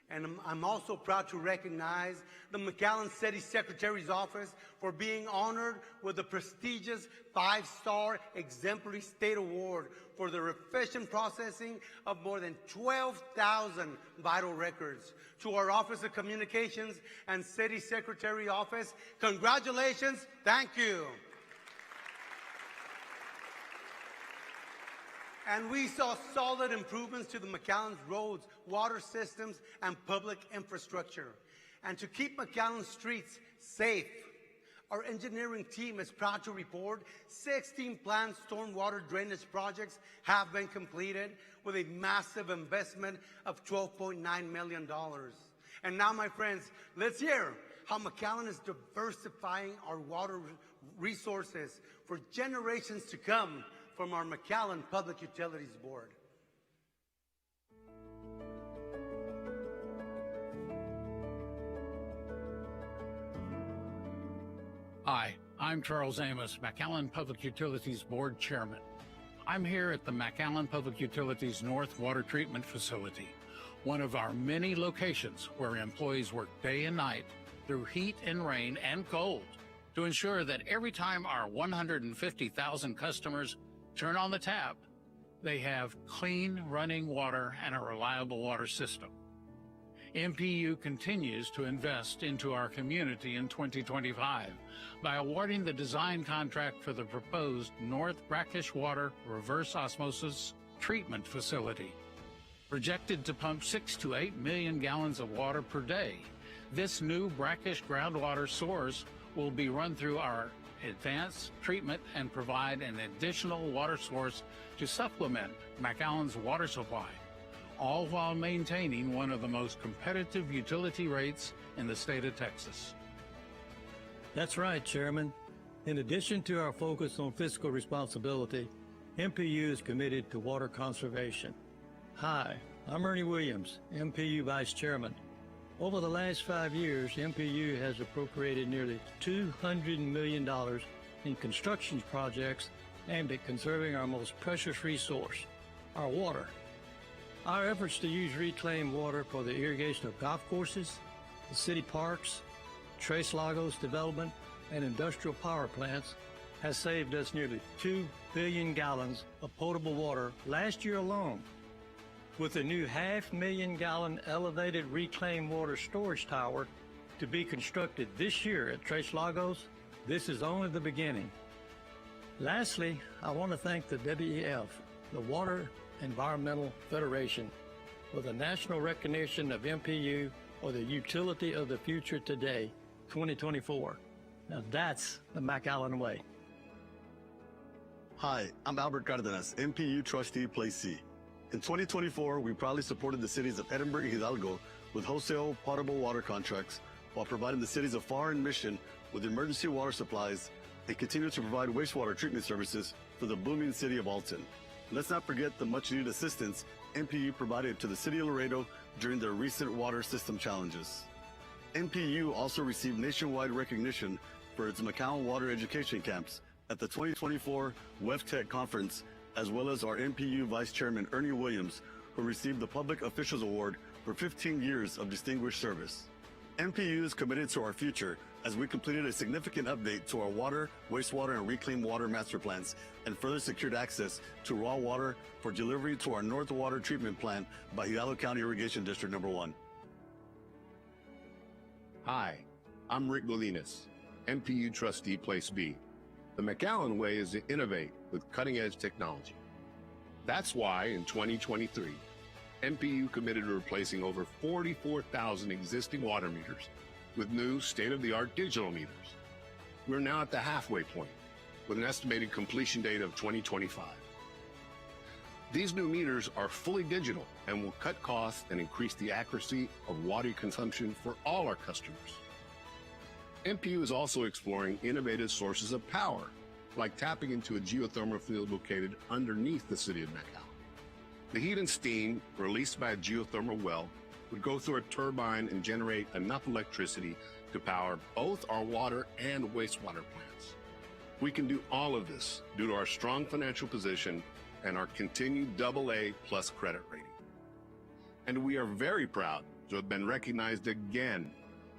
And I'm also proud to recognize the McAllen City Secretary's Office for being honored with the prestigious 5-star Exemplary State Award for their efficient processing of more than 12,000 vital records. To our Office of Communications and City Secretary Office, congratulations, thank you. And we saw solid improvements to the McAllen's roads, water systems, and public infrastructure. And to keep McAllen streets safe, our engineering team is proud to report 16 planned stormwater drainage projects have been completed with a massive investment of $12.9 million. And now, my friends, let's hear how McAllen is diversifying our water resources for generations to come from our McAllen Public Utilities Board. Hi, I'm Charles Amos, McAllen Public Utilities Board Chairman. I'm here at the McAllen Public Utilities North Water Treatment Facility, one of our many locations where employees work day and night through heat and rain and cold to ensure that every time our 150,000 customers turn on the tap, they have clean running water and a reliable water system. MPU continues to invest into our community in 2025 by awarding the design contract for the proposed North Brackish Water Reverse Osmosis Treatment Facility. Projected to pump 6 to 8 million gallons of water per day, this new brackish groundwater source will be run through our advanced treatment and provide an additional water source to supplement McAllen's water supply, all while maintaining one of the most competitive utility rates in the state of Texas. That's right, Chairman. In addition to our focus on fiscal responsibility, MPU is committed to water conservation. Hi, I'm Ernie Williams, MPU Vice Chairman. Over the last 5 years, MPU has appropriated nearly $200 million in construction projects aimed at conserving our most precious resource, our water. Our efforts to use reclaimed water for the irrigation of golf courses, the city parks, Tres Lagos development, and industrial power plants has saved us nearly 2 billion gallons of potable water last year alone. With a new 500,000 gallon elevated reclaimed water storage tower to be constructed this year at Tres Lagos, this is only the beginning. Lastly, I want to thank the WEF, the Water Environmental Federation, for the national recognition of MPU or the Utility of the Future Today, 2024. Now that's the McAllen way. Hi, I'm Albert Cardenas, MPU Trustee, Place C. In 2024, we proudly supported the cities of Edinburgh and Hidalgo with wholesale potable water contracts while providing the cities of Pharr and Mission with emergency water supplies and continue to provide wastewater treatment services for the booming city of Alton. Let's not forget the much-needed assistance MPU provided to the City of Laredo during their recent water system challenges. MPU also received nationwide recognition for its McAllen water education camps at the 2024 WEF Conference, as well as our MPU Vice Chairman Ernie Williams, who received the Public Officials Award for 15 years of distinguished service. MPU is committed to our future as we completed a significant update to our water, wastewater, and reclaimed water master plans and further secured access to raw water for delivery to our North Water Treatment Plant by Hidalgo County Irrigation District Number 1. Hi, I'm Rick Bolinas, MPU Trustee Place B. The McAllen way is to innovate with cutting-edge technology. That's why in 2023, MPU committed to replacing over 44,000 existing water meters with new state-of-the-art digital meters. We're now at the halfway point with an estimated completion date of 2025. These new meters are fully digital and will cut costs and increase the accuracy of water consumption for all our customers. MPU is also exploring innovative sources of power, like tapping into a geothermal field located underneath the city of McAllen. The heat and steam released by a geothermal well would go through a turbine and generate enough electricity to power both our water and wastewater plants. We can do all of this due to our strong financial position and our continued AA+ credit rating. And we are very proud to have been recognized again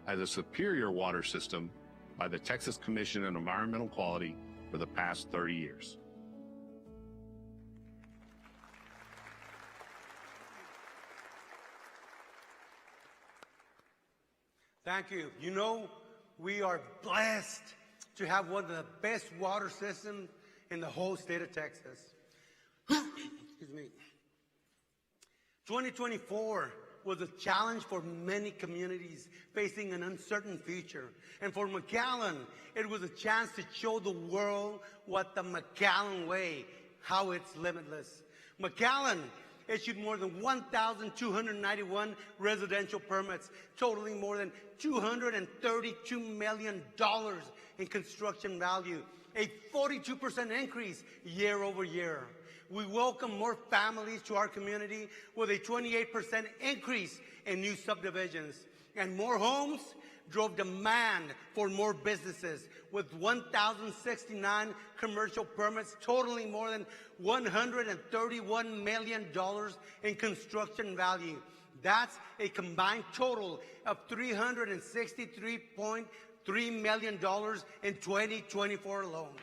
as a superior water system by the Texas Commission on Environmental Quality for the past 30 years. Thank you. You know, we are blessed to have one of the best water systems in the whole state of Texas. Excuse me. 2024 was a challenge for many communities facing an uncertain future. And for McAllen, it was a chance to show the world what the McAllen way, how it's limitless. McAllen issued more than 1,291 residential permits, totaling more than $232 million in construction value, a 42% increase year over year. We welcome more families to our community with a 28% increase in new subdivisions. And more homes drove demand for more businesses, with 1,069 commercial permits totaling more than $131 million in construction value. That's a combined total of $363.3 million in 2024 alone.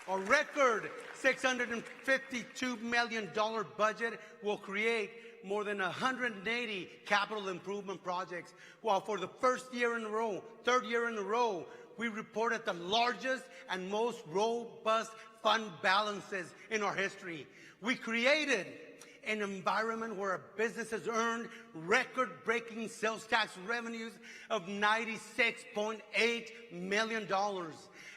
A record $652 million budget will create more than 180 capital improvement projects, while for the third year in a row, we reported the largest and most robust fund balances in our history. We created an environment where our businesses earned record-breaking sales tax revenues of $96.8 million.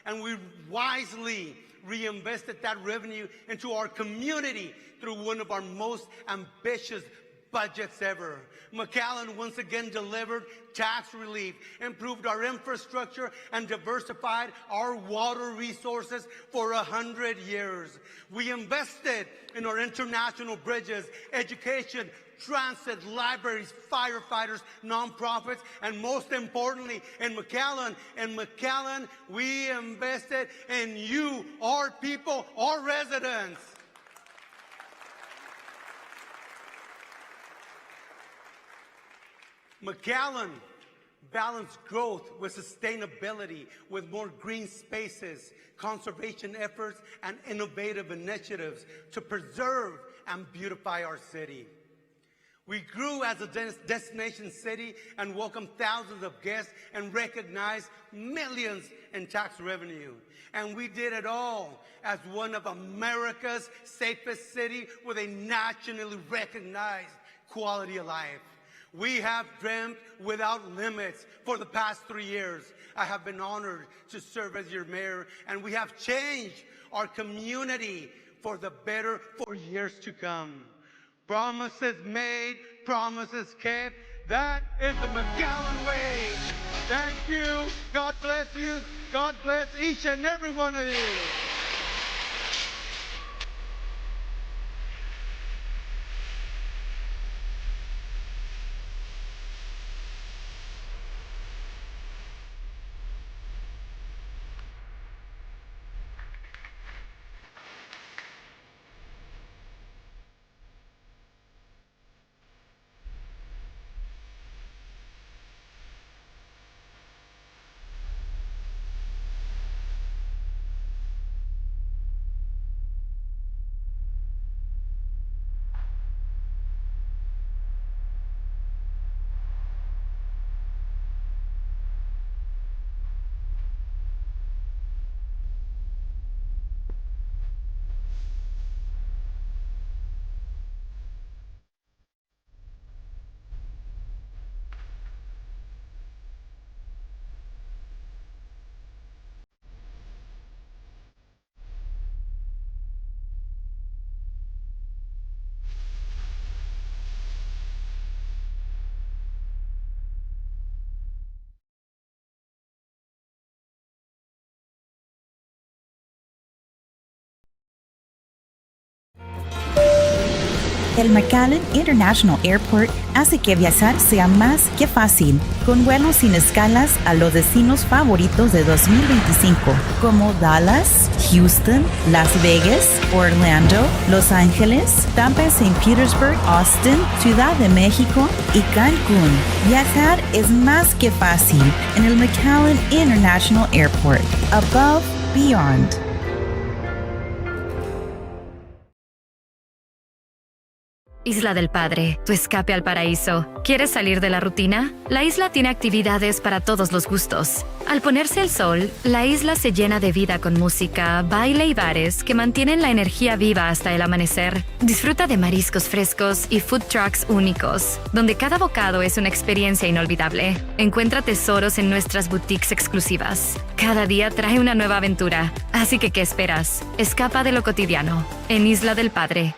And we wisely reinvested that revenue into our community through one of our most ambitious budgets ever. McAllen once again delivered tax relief, improved our infrastructure, and diversified our water resources for 100 years. We invested in our international bridges, education, transit, libraries, firefighters, nonprofits, and most importantly, in McAllen. In McAllen, we invested in you, our people, our residents. McAllen balanced growth with sustainability, with more green spaces, conservation efforts, and innovative initiatives to preserve and beautify our city. We grew as a destination city and welcomed thousands of guests and recognized millions in tax revenue. And we did it all as one of America's safest cities with a nationally recognized quality of life. We have dreamt without limits for the past 3 years. I have been honored to serve as your mayor, and we have changed our community for the better for years to come. Promises made, promises kept. That is the McAllen way. Thank you. God bless you. God bless each and every one of you. El McAllen International Airport hace que viajar sea más que fácil, con vuelos sin escalas a los destinos favoritos de 2025, como Dallas, Houston, Las Vegas, Orlando, Los Ángeles, Tampa, St. Petersburg, Austin, Ciudad de México y Cancún. Viajar es más que fácil en el McAllen International Airport. Above, beyond. Isla del Padre, tu escape al paraíso. ¿Quieres salir de la rutina? La isla tiene actividades para todos los gustos. Al ponerse el sol, la isla se llena de vida con música, baile y bares que mantienen la energía viva hasta el amanecer. Disfruta de mariscos frescos y food trucks únicos, donde cada bocado es una experiencia inolvidable. Encuentra tesoros en nuestras boutiques exclusivas. Cada día trae una nueva aventura, así que ¿qué esperas? Escapa de lo cotidiano en Isla del Padre.